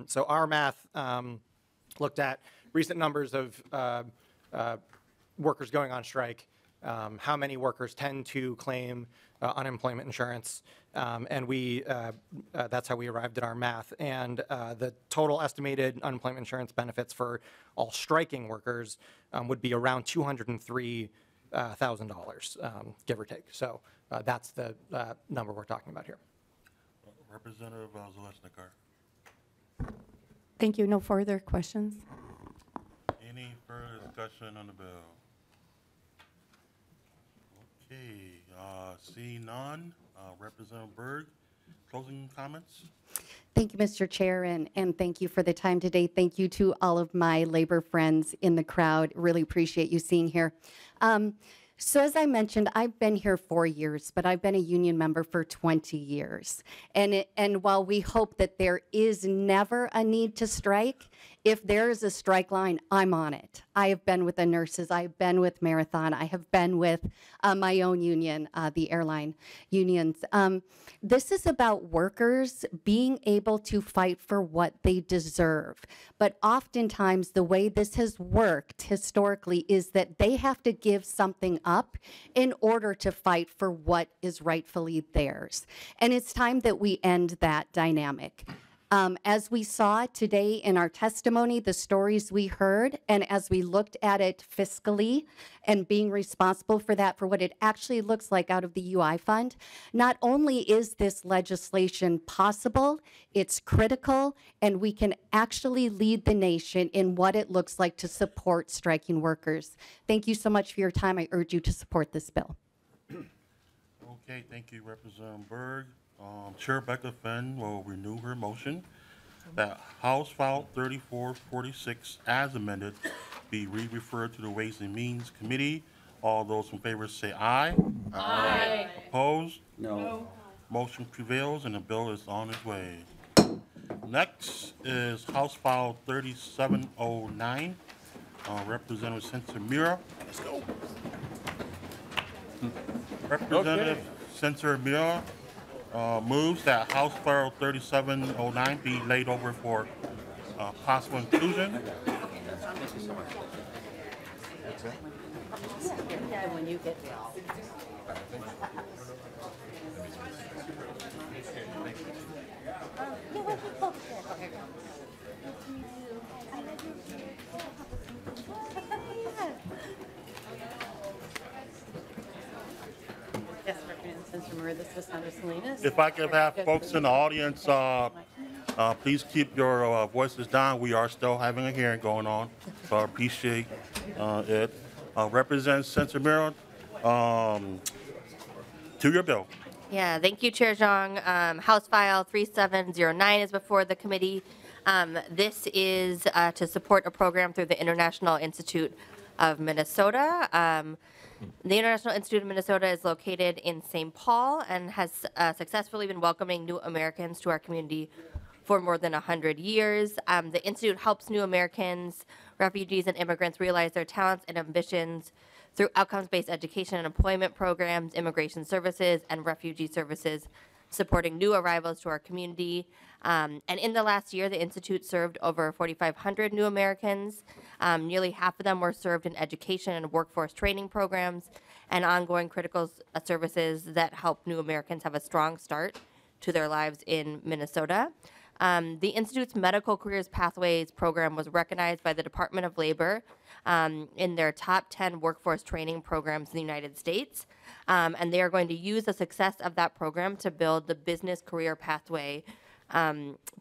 So our math looked at recent numbers of workers going on strike, how many workers tend to claim unemployment insurance, and that's how we arrived at our math. And the total estimated unemployment insurance benefits for all striking workers would be around $203,000, give or take. So that's the number we're talking about here. Representative Zalesnikar. Thank you. No further questions. Any further discussion on the bill? Okay, seeing none, Representative Berg, closing comments? Thank you, Mr. Chair, and thank you for the time today. Thank you to all of my labor friends in the crowd. Really appreciate you seeing here. So as I mentioned, I've been here 4 years, but I've been a union member for 20 years. And while we hope that there is never a need to strike, if there is a strike line, I'm on it. I have been with the nurses. I've been with Marathon. I have been with my own union, the airline unions. This is about workers being able to fight for what they deserve. But oftentimes, the way this has worked historically is that they have to give something up in order to fight for what is rightfully theirs. And it's time that we end that dynamic. As we saw today in our testimony, the stories we heard, and as we looked at it fiscally and being responsible for that, for what it actually looks like out of the UI fund, not only is this legislation possible, it's critical, and we can actually lead the nation in what it looks like to support striking workers. Thank you so much for your time. I urge you to support this bill. Okay, thank you, Representative Berg. Chair Becca Fenn will renew her motion that House File 3446 as amended be re-referred to the Ways and Means Committee All those in favor say aye. Aye. Opposed? No. Motion prevails and the bill is on its way. Next is House File 3709, Representative Sencer-Mura. Let's go. Representative Sencer-Mura moves that House File 3709 be laid over for possible inclusion. When you get Yes, Representative Sencer-Mura, this is Sandra Salinas. If I could have folks in the audience, please keep your voices down. We are still having a hearing going on, so I appreciate it. Representative Sencer-Mura, to your bill. Yeah, thank you, Chair Zhang. House File 3709 is before the committee. This is to support a program through the International Institute of Minnesota. The International Institute of Minnesota is located in St. Paul and has successfully been welcoming new Americans to our community for more than 100 years. The Institute helps new Americans, refugees, and immigrants realize their talents and ambitions through outcomes-based education and employment programs, immigration services, and refugee services, supporting new arrivals to our community. And in the last year, the Institute served over 4,500 new Americans. Nearly half of them were served in education and workforce training programs and ongoing critical services that help new Americans have a strong start to their lives in Minnesota. The Institute's Medical Careers Pathways program was recognized by the Department of Labor in their top 10 workforce training programs in the United States. And they are going to use the success of that program to build the Business Career Pathway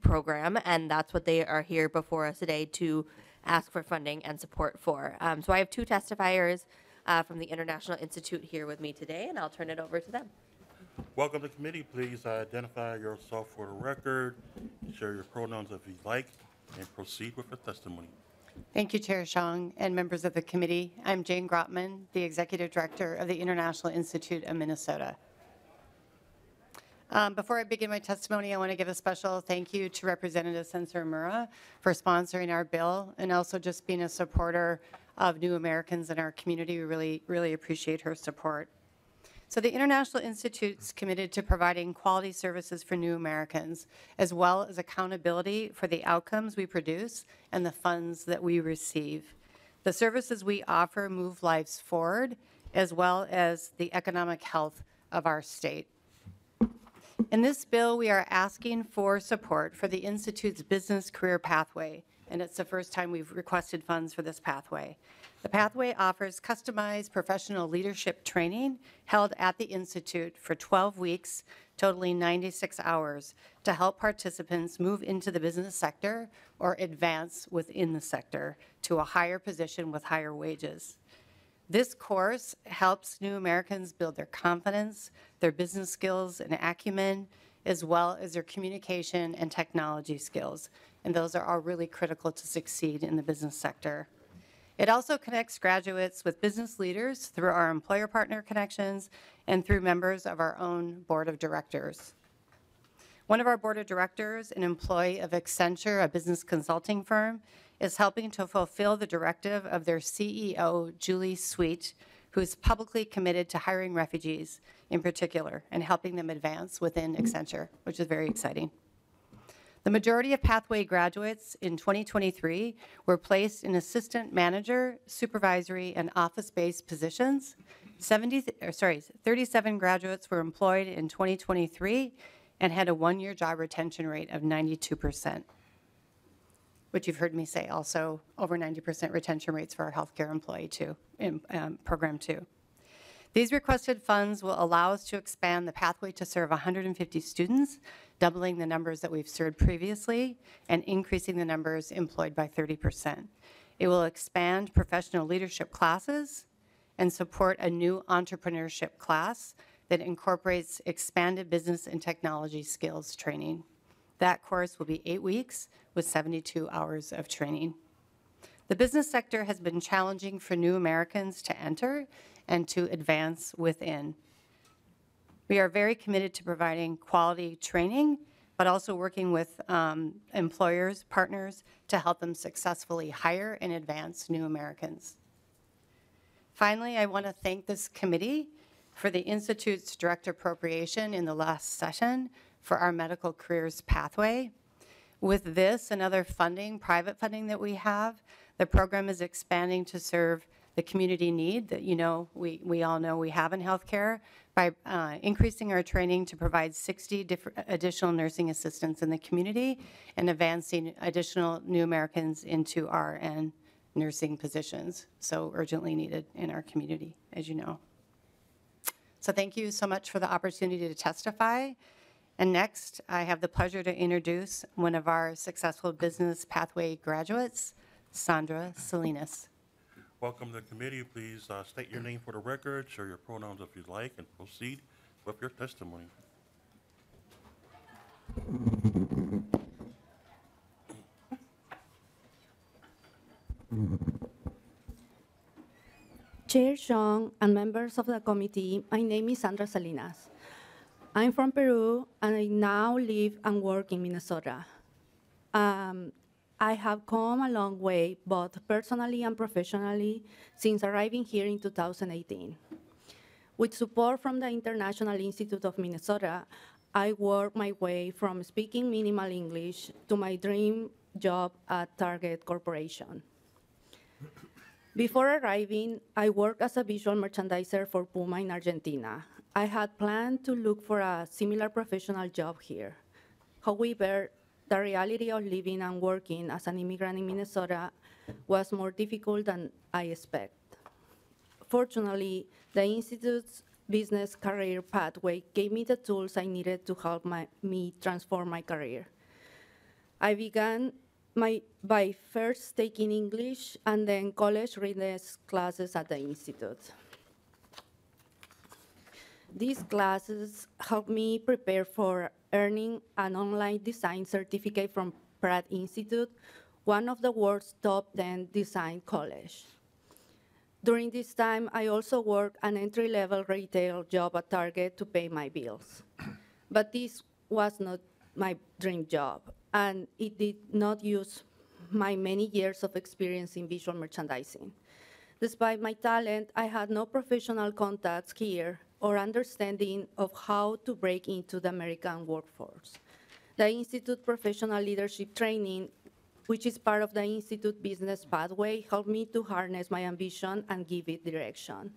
program. And that's what they are here before us today to ask for funding and support for. So I have two testifiers from the International Institute here with me today, and I'll turn it over to them. Welcome to the committee. Please identify yourself for the record, share your pronouns if you'd like, and proceed with the testimony. Thank you, Chair Shong and members of the committee. I'm Jane Grotman, the Executive Director of the International Institute of Minnesota. Before I begin my testimony, I want to give a special thank you to Representative Sencer-Mura for sponsoring our bill and also just being a supporter of new Americans in our community. We really appreciate her support. So the International Institute's committed to providing quality services for new Americans, as well as accountability for the outcomes we produce and the funds that we receive. The services we offer move lives forward, as well as the economic health of our state. In this bill, we are asking for support for the Institute's Business Career Pathway, and it's the first time we've requested funds for this pathway. The pathway offers customized professional leadership training held at the Institute for 12 weeks, totaling 96 hours, to help participants move into the business sector or advance within the sector to a higher position with higher wages. This course helps new Americans build their confidence, their business skills and acumen, as well as their communication and technology skills. And those are all really critical to succeed in the business sector. It also connects graduates with business leaders through our employer partner connections and through members of our own board of directors. One of our board of directors, an employee of Accenture, a business consulting firm, is helping to fulfill the directive of their CEO, Julie Sweet, who is publicly committed to hiring refugees in particular and helping them advance within Accenture, which is very exciting. The majority of Pathway graduates in 2023 were placed in assistant manager, supervisory, and office-based positions. 37 graduates were employed in 2023 and had a one-year job retention rate of 92%, which you've heard me say also over 90% retention rates for our healthcare employee program too. These requested funds will allow us to expand the pathway to serve 150 students, doubling the numbers that we've served previously and increasing the numbers employed by 30%. It will expand professional leadership classes and support a new entrepreneurship class that incorporates expanded business and technology skills training. That course will be 8 weeks with 72 hours of training. The business sector has been challenging for new Americans to enter, and to advance within. We are very committed to providing quality training, but also working with employers, partners, to help them successfully hire and advance new Americans. Finally, I want to thank this committee for the Institute's direct appropriation in the last session for our medical careers pathway. With this and other funding, private funding that we have, the program is expanding to serve the community need that we all know we have in healthcare by increasing our training to provide 60 additional nursing assistants in the community and advancing additional new Americans into RN nursing positions, so urgently needed in our community, as you know. So thank you so much for the opportunity to testify. And next, I have the pleasure to introduce one of our successful business pathway graduates, Sandra Salinas. Welcome to the committee. Please state your name for the record, share your pronouns if you'd like, and proceed with your testimony. Chair Jeong and members of the committee, my name is Sandra Salinas. I'm from Peru, and I now live and work in Minnesota. I have come a long way, both personally and professionally, since arriving here in 2018. With support from the International Institute of Minnesota, I worked my way from speaking minimal English to my dream job at Target Corporation. Before arriving, I worked as a visual merchandiser for Puma in Argentina. I had planned to look for a similar professional job here. However, the reality of living and working as an immigrant in Minnesota was more difficult than I expected. Fortunately, the Institute's business career pathway gave me the tools I needed to help me transform my career. I began by first taking English and then college readiness classes at the Institute. These classes helped me prepare for earning an online design certificate from Pratt Institute, one of the world's top 10 design colleges. During this time, I also worked an entry-level retail job at Target to pay my bills. But this was not my dream job, and it did not use my many years of experience in visual merchandising. Despite my talent, I had no professional contacts here or understanding of how to break into the American workforce. The Institute Professional Leadership Training, which is part of the Institute Business Pathway, helped me to harness my ambition and give it direction.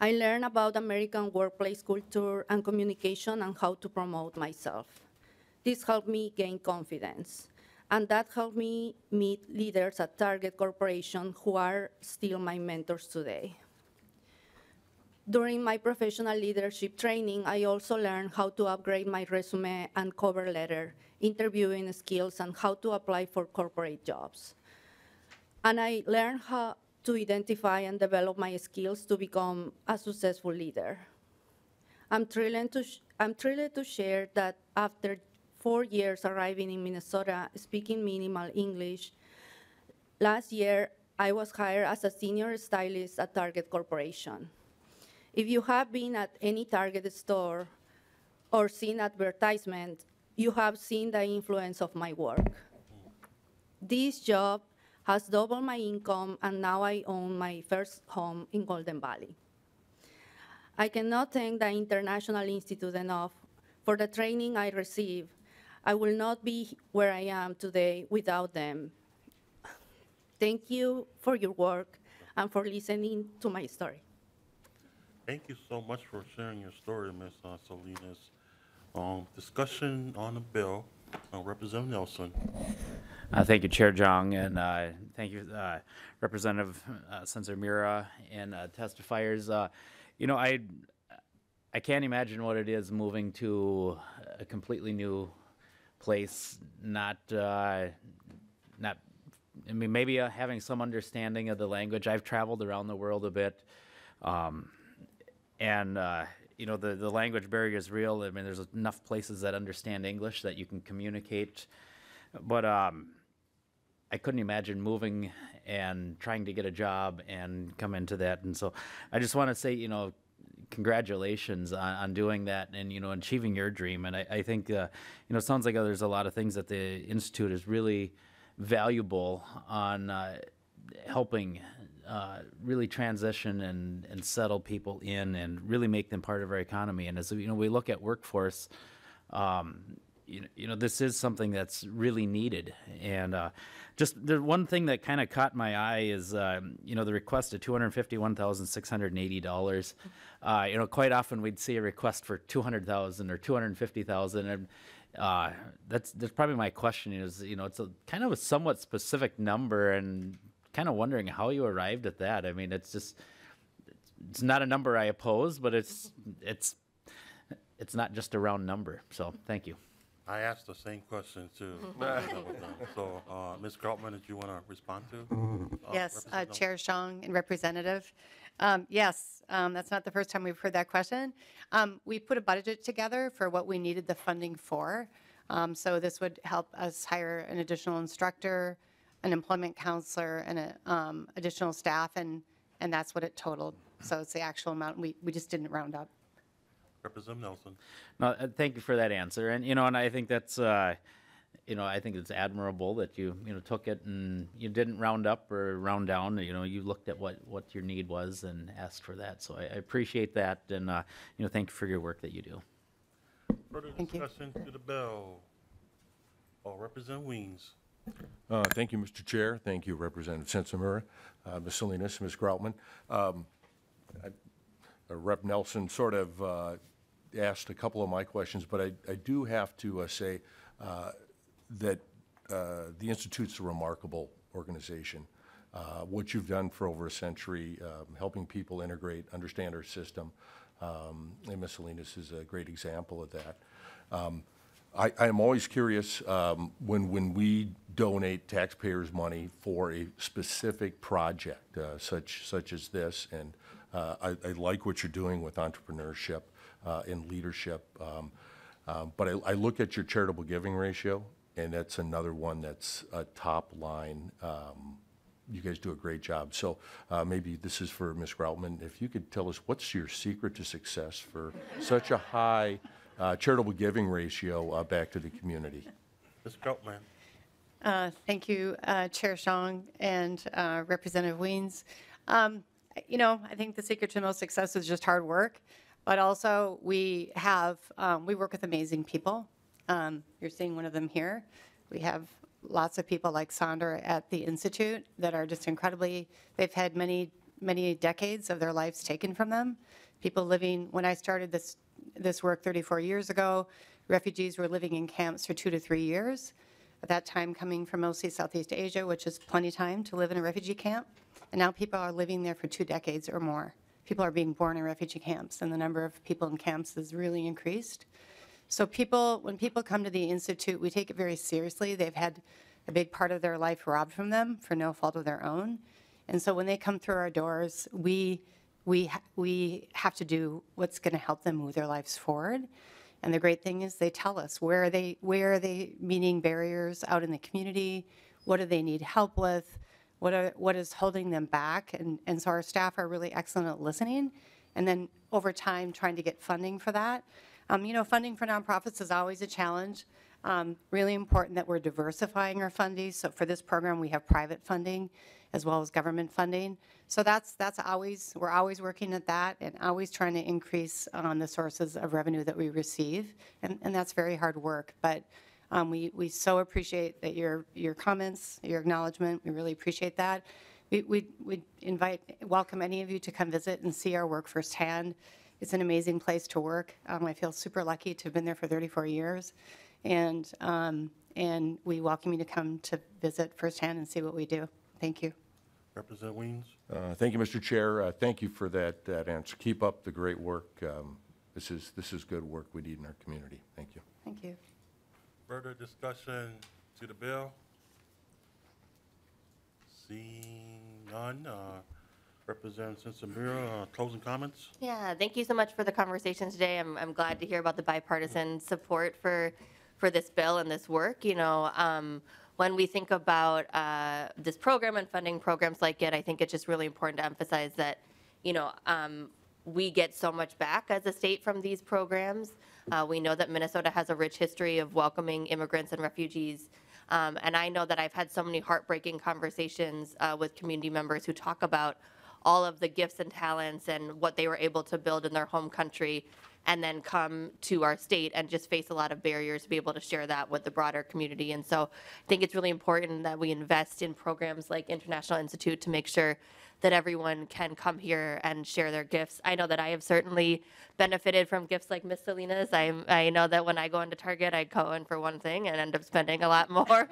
I learned about American workplace culture and communication and how to promote myself. This helped me gain confidence, and that helped me meet leaders at Target Corporation who are still my mentors today. During my professional leadership training, I also learned how to upgrade my resume and cover letter, interviewing skills, and how to apply for corporate jobs. And I learned how to identify and develop my skills to become a successful leader. I'm thrilled to share that after 4 years arriving in Minnesota, speaking minimal English, last year I was hired as a senior stylist at Target Corporation. If you have been at any Target store or seen advertisement, you have seen the influence of my work. This job has doubled my income, and now I own my first home in Golden Valley. I cannot thank the International Institute enough for the training I received. I will not be where I am today without them. Thank you for your work and for listening to my story. Thank you so much for sharing your story, Ms. Salinas. Discussion on the bill. Representative Nelson. Thank you, Chair Jeong, and thank you, Representative Sencer-Mura and testifiers. I can't imagine what it is moving to a completely new place, maybe having some understanding of the language. I've traveled around the world a bit. The language barrier is real. I mean, there's enough places that understand English that you can communicate. But I couldn't imagine moving and trying to get a job and come into that. And so I just want to say, congratulations on doing that and, achieving your dream. And I think, it sounds like there's a lot of things that the Institute is really valuable on helping really transition and settle people in and really make them part of our economy. And as we look at workforce, this is something that's really needed. And just the one thing that kind of caught my eye is, the request of $251,680. Quite often we'd see a request for $200,000 or $250,000, and that's probably my question is, it's a kind of a somewhat specific number, and kind of wondering how you arrived at that. I mean, it's not a number I oppose, but it's not just a round number. So thank you. I asked the same question too. So, Ms. Groutman, did you want to respond to? Yes, Chair Zhang and Representative. Yes, that's not the first time we've heard that question. We put a budget together for what we needed the funding for. So this would help us hire an additional instructor, an employment counselor, and additional staff, and that's what it totaled. So it's the actual amount. We just didn't round up. Representative Nelson. No, thank you for that answer. And, and I think that's, I think it's admirable that you took it and you didn't round up or round down. You looked at what your need was and asked for that. So I appreciate that. And, thank you for your work that you do. Further discussion to the bill. Representative Weems. Thank you, Mr. Chair. Thank you, Representative Sencer-Mura, Ms. Salinas, Ms. Groutman. Rep. Nelson sort of asked a couple of my questions, but I do have to say that the Institute's a remarkable organization. What you've done for over a century, helping people integrate, understand our system, and Ms. Salinas is a great example of that. I am always curious when we donate taxpayers' money for a specific project such as this, and I like what you're doing with entrepreneurship and leadership, but I look at your charitable giving ratio, and that's another one that's a top line. You guys do a great job. So maybe this is for Ms. Groutman. If you could tell us what's your secret to success for such a high charitable giving ratio back to the community. Ms. Groutman. Thank you, Chair Zhang and Representative Weems. I think the secret to most success is just hard work, but also we work with amazing people. You're seeing one of them here. We have lots of people like Sandra at the Institute that are just incredibly, they've had many decades of their lives taken from them. People living, when I started this work 34 years ago, refugees were living in camps for 2 to 3 years. At that time, coming from mostly Southeast Asia, which is plenty time to live in a refugee camp. And now people are living there for 2 decades or more. People are being born in refugee camps, and the number of people in camps has really increased. So when people come to the Institute, we take it very seriously. They've had a big part of their life robbed from them for no fault of their own. And so when they come through our doors, we have to do what's going to help them move their lives forward. And the great thing is they tell us where are they meeting barriers out in the community, what do they need help with, what is holding them back. And so our staff are really excellent at listening, and then over time trying to get funding for that. Funding for nonprofits is always a challenge. Really important that we're diversifying our funding. So for this program, we have private funding as well as government funding. So we're always working at that and always trying to increase on the sources of revenue that we receive. And that's very hard work. But we so appreciate that your comments, your acknowledgement. We really appreciate that. We welcome any of you to come visit and see our work firsthand. It's an amazing place to work. I feel super lucky to have been there for 34 years. And we welcome you to come to visit firsthand and see what we do. Thank you. Representative Weems. Thank you, Mr. Chair. Thank you for that answer. Keep up the great work. This is good work we need in our community. Thank you. Thank you. Further discussion to the bill? Seeing none. Representative Sencer-Mura, closing comments? Yeah, thank you so much for the conversation today. I'm glad to hear about the bipartisan support for this bill and this work. when we think about this program and funding programs like it, I think it's just really important to emphasize that, we get so much back as a state from these programs. We know that Minnesota has a rich history of welcoming immigrants and refugees. And I know that I've had so many heartbreaking conversations with community members who talk about all of the gifts and talents and what they were able to build in their home country, and then come to our state and just face a lot of barriers to be able to share that with the broader community. And so I think it's really important that we invest in programs like International Institute to make sure that everyone can come here and share their gifts. I know that I have certainly benefited from gifts like Miss Selena's. I know that when I go into Target, I go in for one thing and end up spending a lot more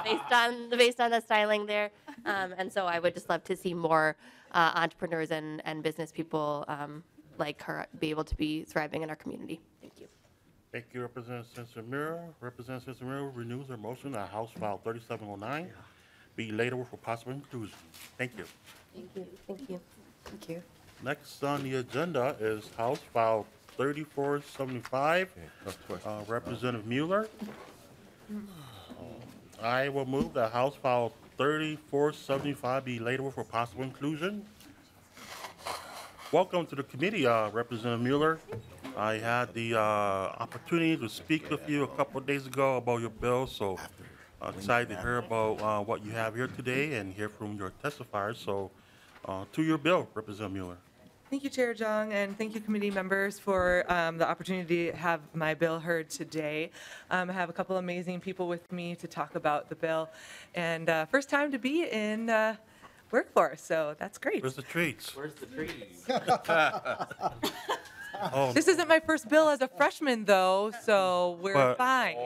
based on the styling there. And so I would just love to see more entrepreneurs and business people like her be able to be thriving in our community. Thank you. Thank you, Representative Sencer-Mura. Representative Sencer-Mura renews her motion that House File 3709 be laid over for possible inclusion. Thank you. Thank you. Thank you. Thank you. Next on the agenda is House File 3475, Representative Mueller. I will move that House File 3475 be laid over for possible inclusion. Welcome to the committee, Representative Mueller. I had the opportunity to speak with you a couple of days ago about your bill, so excited to hear about what you have here today and hear from your testifiers. So to your bill, Representative Mueller. Thank you, Chair Jung, and thank you, committee members, for the opportunity to have my bill heard today. I have a couple amazing people with me to talk about the bill, and first time to be in workforce, so that's great. Where's the treats? Where's the treats? This isn't my first bill as a freshman, though, so we're fine.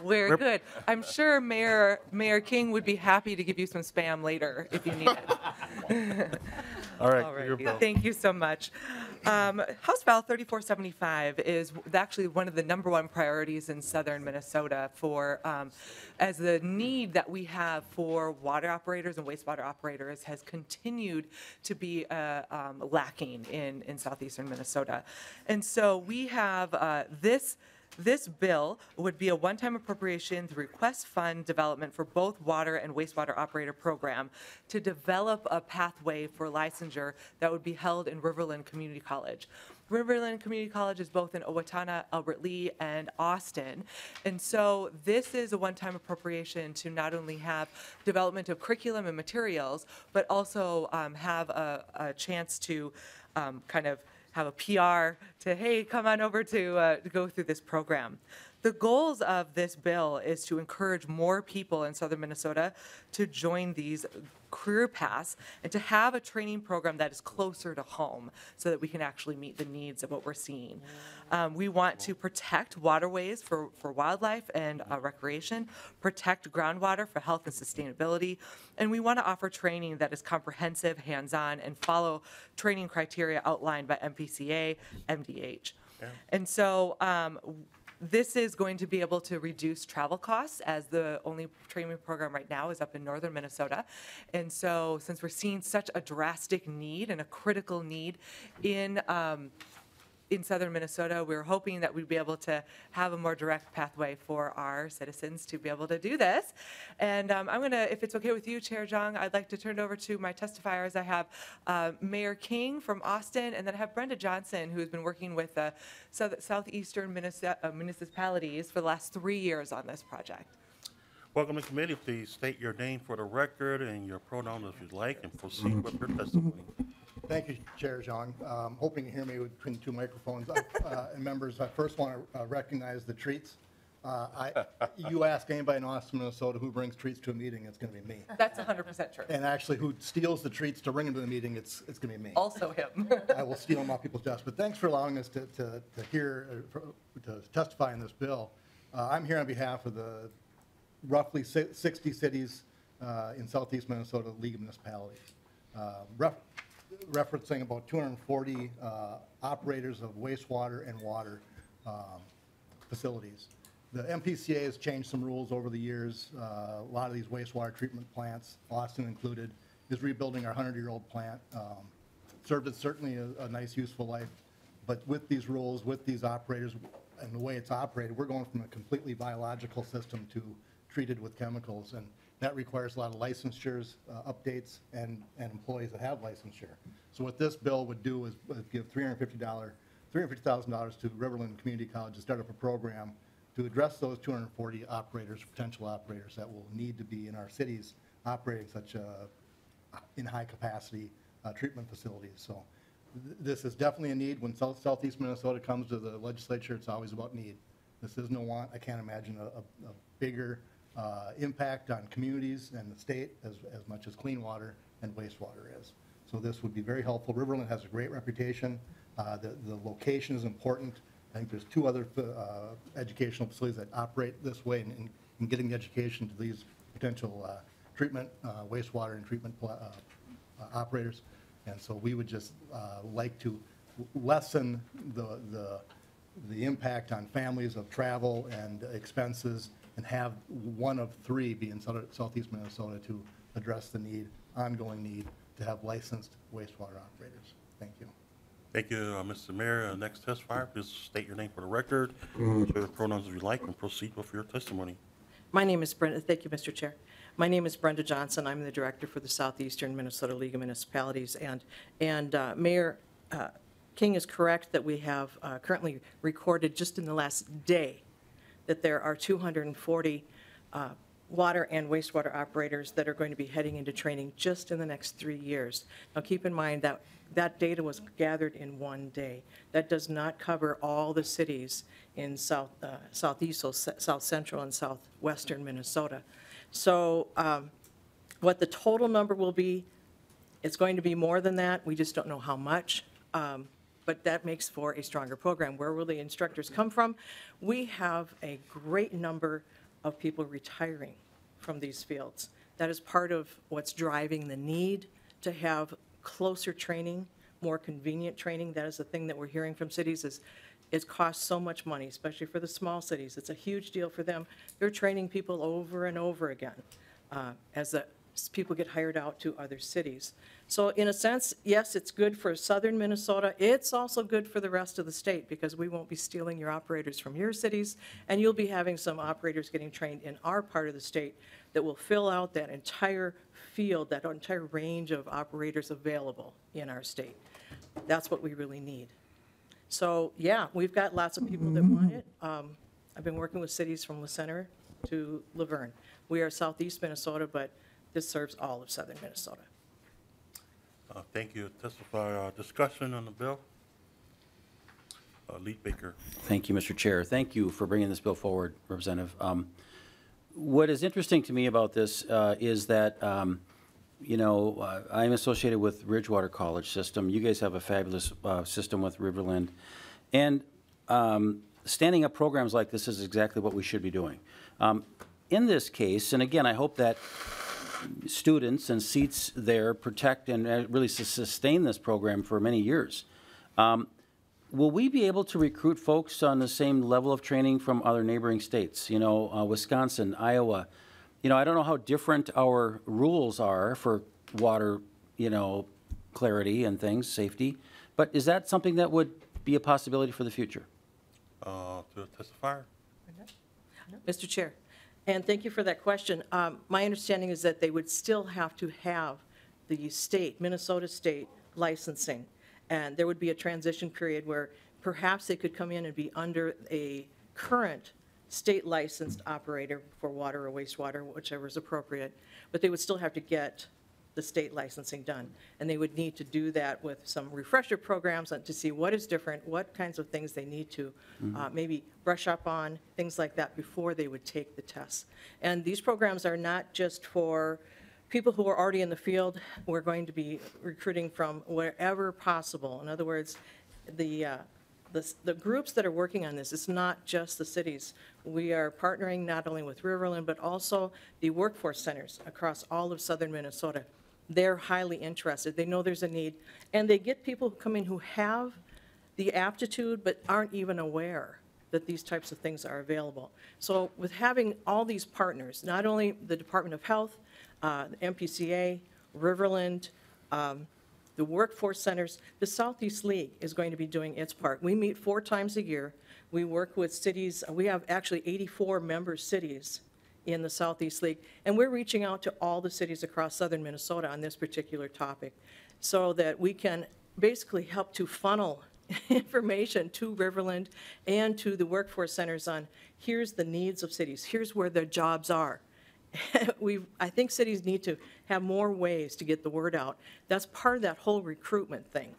We're good. I'm sure Mayor King would be happy to give you some Spam later if you need it. All right. All right. Thank you so much. House File 3475 is actually one of the #1 priorities in southern Minnesota for as the need that we have for water operators and wastewater operators has continued to be lacking in southeastern Minnesota. And so we have this bill would be a one-time appropriation to request fund development for both water and wastewater operator program to develop a pathway for licensure that would be held in Riverland Community College. Riverland Community College is both in Owatonna, Albert Lea, and Austin. And so this is a one-time appropriation to not only have development of curriculum and materials, but also have a chance to kind of have a PR to, hey, come on over to go through this program. The goals of this bill is to encourage more people in southern Minnesota to join these career paths and to have a training program that is closer to home so that we can actually meet the needs of what we're seeing. We want to protect waterways for wildlife and recreation, protect groundwater for health and sustainability, and we want to offer training that is comprehensive, hands-on, and follow training criteria outlined by MPCA, MDH. Yeah. And so this is going to be able to reduce travel costs, as the only training program right now is up in northern Minnesota. And so since we're seeing such a drastic need and a critical need in southern Minnesota, we're hoping that we'd be able to have a more direct pathway for our citizens to be able to do this. And I'm going to, if it's okay with you, Chair Jung, I'd like to turn it over to my testifiers. I have Mayor King from Austin, and then I have Brenda Johnson, who has been working with southeastern municipalities for the last 3 years on this project. Welcome to the committee. Please state your name for the record and your pronouns if you'd like, and proceed with your testimony. Thank you, Chair Zhang. Hoping you hear me between the two microphones. And members, I first want to recognize the treats. You ask anybody in Austin, Minnesota who brings treats to a meeting, it's going to be me. That's 100% true. And actually who steals the treats to bring them to the meeting, it's going to be me. Also him. I will steal them off people's desks. But thanks for allowing us to testify in this bill. I'm here on behalf of the roughly 60 cities in southeast Minnesota League of Municipalities. Referencing about 240 operators of wastewater and water facilities. The MPCA has changed some rules over the years. A lot of these wastewater treatment plants, Austin included, is rebuilding our 100-year-old plant. Served it certainly a nice, useful life. But with these rules, with these operators, and the way it's operated, we're going from a completely biological system to treated with chemicals, and that requires a lot of licensures, updates, and employees that have licensure. So what this bill would do is give $350,000 to Riverland Community College to start up a program to address those 240 operators, potential operators that will need to be in our cities operating such in high capacity treatment facilities. So this is definitely a need. When Southeast Minnesota comes to the legislature, it's always about need. This is no want. I can't imagine a bigger impact on communities and the state as much as clean water and wastewater is. So this would be very helpful. Riverland has a great reputation. The location is important. I think there's 2 other educational facilities that operate this way in getting the education to these potential treatment, wastewater and treatment operators. And so we would just like to lessen the impact on families of travel and expenses and have 1 of 3 be in Southeast Minnesota to address the ongoing need to have licensed wastewater operators. Thank you. Thank you, Mr. Mayor. Next testifier, please state your name for the record, share the pronouns if you like, and proceed with your testimony. My name is Brenda. Thank you, Mr. Chair. My name is Brenda Johnson. I'm the director for the Southeastern Minnesota League of Municipalities. And Mayor King is correct that we have currently recorded just in the last day that there are 240 water and wastewater operators that are going to be heading into training just in the next 3 years. Now, keep in mind that that data was gathered in 1 day. That does not cover all the cities in southeast, so south central and southwestern Minnesota. So what the total number will be, it's going to be more than that. We just don't know how much. But that makes for a stronger program. Where will the instructors come from? We have a great number of people retiring from these fields. That is part of what's driving the need to have closer training, more convenient training. That is the thing that we're hearing from cities is it costs so much money, especially for the small cities. It's a huge deal for them. They're training people over and over again as people get hired out to other cities. So in a sense, yes, it's good for southern Minnesota. It's also good for the rest of the state because we won't be stealing your operators from your cities, and you'll be having some operators getting trained in our part of the state that will fill out that entire field, that entire range of operators available in our state. That's what we really need. So yeah, we've got lots of people that want it. I've been working with cities from La Center to Laverne. We are southeast Minnesota, but this serves all of southern Minnesota. Thank you. Testify discussion on the bill. Lead Baker. Thank you, Mr. Chair. Thank you for bringing this bill forward, Representative. What is interesting to me about this is that, you know, I'm associated with Ridgewater College system. You guys have a fabulous system with Riverland. And standing up programs like this is exactly what we should be doing. In this case, and again, I hope that students and seats there protect and really sustain this program for many years. Will we be able to recruit folks on the same level of training from other neighboring states? You know, Wisconsin, Iowa. You know, I don't know how different our rules are for water, you know, clarity and things, safety, but is that something that would be a possibility for the future? To the testifier. Mr. Chair, and thank you for that question. My understanding is that they would still have to have the state, Minnesota state licensing. And there would be a transition period where perhaps they could come in and be under a current state licensed operator for water or wastewater, whichever is appropriate, but they would still have to get the state licensing done. And they would need to do that with some refresher programs to see what is different, what kinds of things they need to maybe brush up on, things like that before they would take the tests. And these programs are not just for people who are already in the field. We're going to be recruiting from wherever possible. In other words, the groups that are working on this, it's not just the cities. We are partnering not only with Riverland, but also the workforce centers across all of southern Minnesota. They're highly interested. They know there's a need. And they get people who come in who have the aptitude, but aren't even aware that these types of things are available. So with having all these partners, not only the Department of Health, the MPCA, Riverland, The workforce centers, the Southeast League is going to be doing its part. We meet 4 times a year. We work with cities. We have actually 84 member cities in the Southeast League, and we're reaching out to all the cities across southern Minnesota on this particular topic so that we can basically help to funnel information to Riverland and to the workforce centers on here's the needs of cities, here's where their jobs are. I think cities need to have more ways to get the word out. That's part of that whole recruitment thing.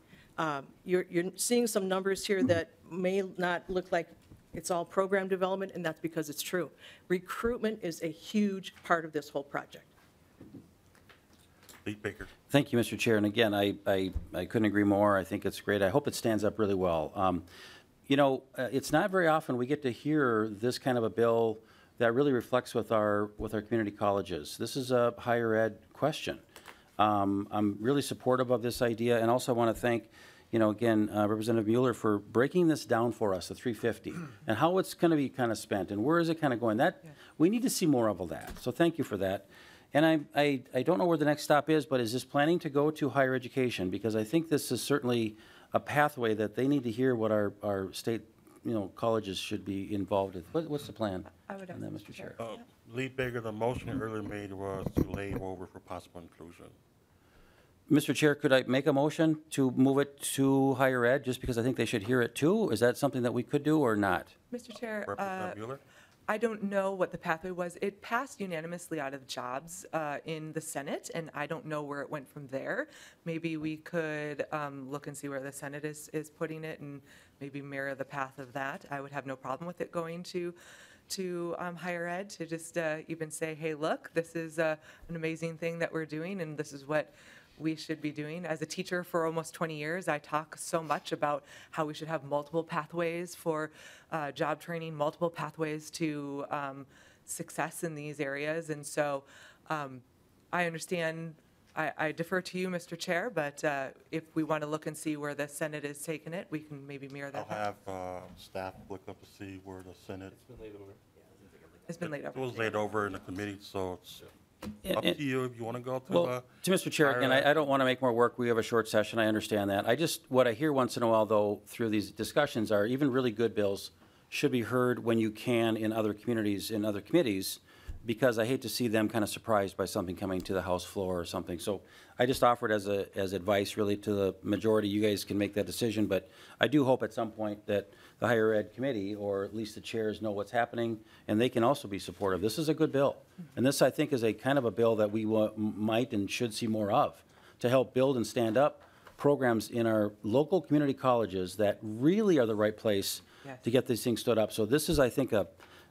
You're seeing some numbers here that may not look like it's all program development, and that's because it's true. Recruitment is a huge part of this whole project. Lead Baker. Thank you, Mr. Chair. And again, I couldn't agree more. I think it's great. I hope it stands up really well. You know, it's not very often we get to hear this kind of a bill that really reflects with our community colleges. This is a higher ed question. I'm really supportive of this idea, and also I want to thank, you know, again, Representative Mueller for breaking this down for us, the 350, and how it's going to be kind of spent, and where is it kind of going. That we need to see more of that. So thank you for that. And I don't know where the next stop is, but is this planning to go to higher education? Because I think this is certainly a pathway that they need to hear what our state, you know, colleges should be involved with. What's the plan on that, Mr. Chair? Lead Baker, the motion earlier made was to lay over for possible inclusion. Mr. Chair, could I make a motion to move it to higher ed, just because I think they should hear it too? Is that something that we could do or not? Mr. Chair, Representative Mueller? I don't know what the pathway was. It passed unanimously out of jobs in the Senate, and I don't know where it went from there. Maybe we could look and see where the Senate is putting it and maybe mirror the path of that. I would have no problem with it going to higher ed, to just even say, hey, look, this is an amazing thing that we're doing, and this is what we should be doing. As a teacher for almost 20 years, I talk so much about how we should have multiple pathways for job training, multiple pathways to success in these areas. And so I understand, I defer to you, Mr. Chair, but if we want to look and see where the Senate is taking it, we can maybe mirror that. I'll have staff look up to see where the Senate. It's been laid over. It's been laid over. It was laid over in the committee, so it's up to you if you want to go to. Well, to Mr. Chair, again, I don't want to make more work. We have a short session. I understand that. What I hear once in a while, though, through these discussions are even really good bills should be heard when you can in other communities, in other committees, because I hate to see them kind of surprised by something coming to the House floor or something. So I just offered as advice really to the majority. You guys can make that decision, but I do hope at some point that the higher ed committee, or at least the chairs, know what's happening, and they can also be supportive. This is a good bill, and this, I think, is a kind of a bill that we might and should see more of to help build and stand up programs in our local community colleges that really are the right place to get these things stood up. So this is, I think,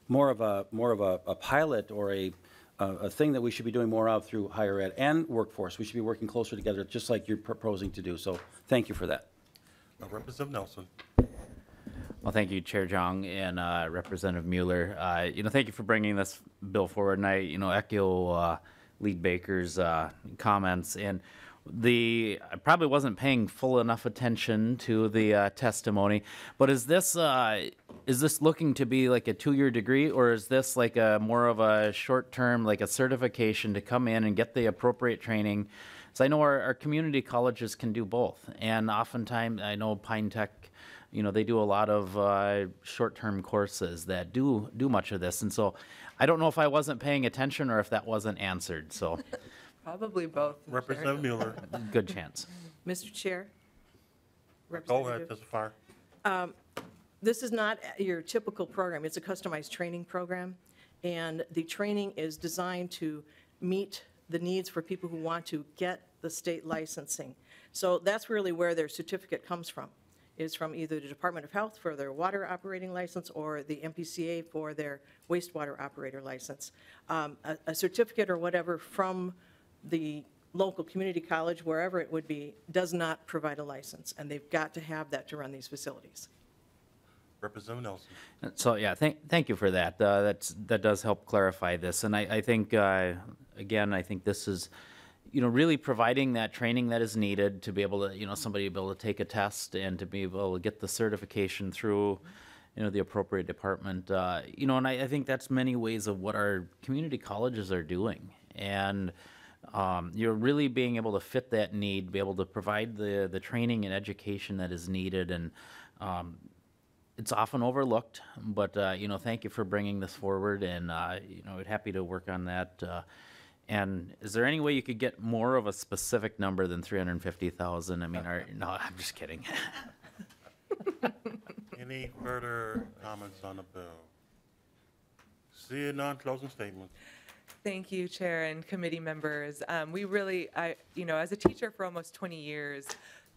more of a pilot or a thing that we should be doing more of through higher ed and workforce. We should be working closer together, just like you're proposing to do. So thank you for that. Representative Nelson. Well, thank you, Chair Zhang and Representative Mueller. Thank you for bringing this bill forward, and I, echo Lead Baker's comments. And I probably wasn't paying full enough attention to the testimony, but is this looking to be like a 2-year degree, or is this like more of a short-term, like a certification to come in and get the appropriate training? So I know our community colleges can do both, and oftentimes I know Pine Tech, they do a lot of short-term courses that do much of this, and so I don't know if I wasn't paying attention or if that wasn't answered. So probably both. Representative Mueller. Good chance. Mr. Chair. Go ahead, testify. This is not your typical program. It's a customized training program, and the training is designed to meet the needs for people who want to get the state licensing. So that's really where their certificate comes from. Is from either the Department of Health for their water operating license or the MPCA for their wastewater operator license. A certificate or whatever from the local community college, wherever it would be, does not provide a license, and they've got to have that to run these facilities. Representative Nelson. So yeah, thank you for that. That does help clarify this, and I think again, I think this is, really providing that training that is needed to be able to, somebody be able to take a test and to be able to get the certification through, the appropriate department. And I think that's many ways of what our community colleges are doing. And you're really being able to fit that need, be able to provide the training and education that is needed, and it's often overlooked, but, thank you for bringing this forward, and, we're happy to work on that. And is there any way you could get more of a specific number than 350,000? I mean, no, I'm just kidding. Any further comments on the bill? Seeing none, closing statement. Thank you, Chair and committee members. We really, as a teacher for almost 20 years,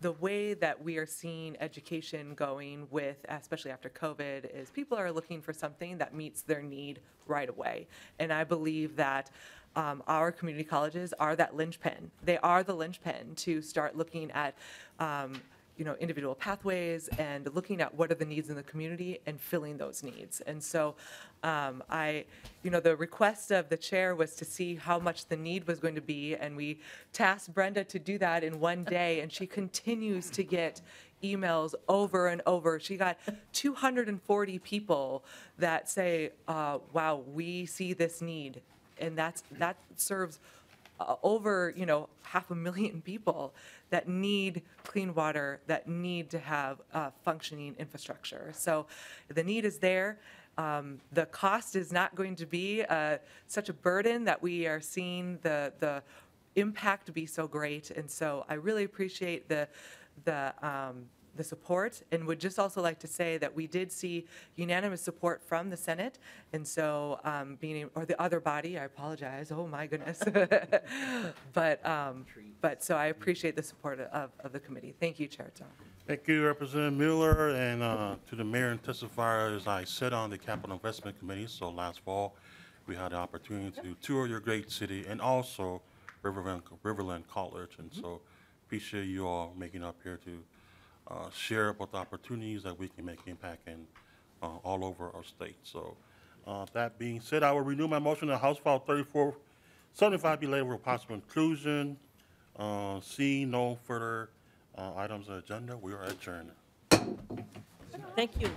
the way that we are seeing education going with, especially after COVID, is people are looking for something that meets their need right away. And I believe that our community colleges are that linchpin. They are the linchpin to start looking at individual pathways and looking at what are the needs in the community and filling those needs. And so the request of the chair was to see how much the need was going to be, and we tasked Brenda to do that in one day, and she continues to get emails over and over. She got 240 people that say, wow, we see this need. And that serves over, 500,000 people that need clean water, that need to have functioning infrastructure. So the need is there. The cost is not going to be such a burden that we are seeing the impact be so great. And so I really appreciate the support, and would just also like to say that we did see unanimous support from the Senate, and so or the other body, I apologize, oh my goodness. but so I appreciate the support of the committee. Thank you, Chair Tom. Thank you, Representative Mueller, and to the mayor and testifiers. I sit on the Capital Investment Committee, so last fall we had the opportunity to tour your great city and also Riverland College, and so appreciate you all making up here to share about the opportunities that we can make impact in all over our state. So that being said, I will renew my motion that House File 3475 be laid for possible inclusion. Seeing no further items on the agenda, we are adjourned. Thank you.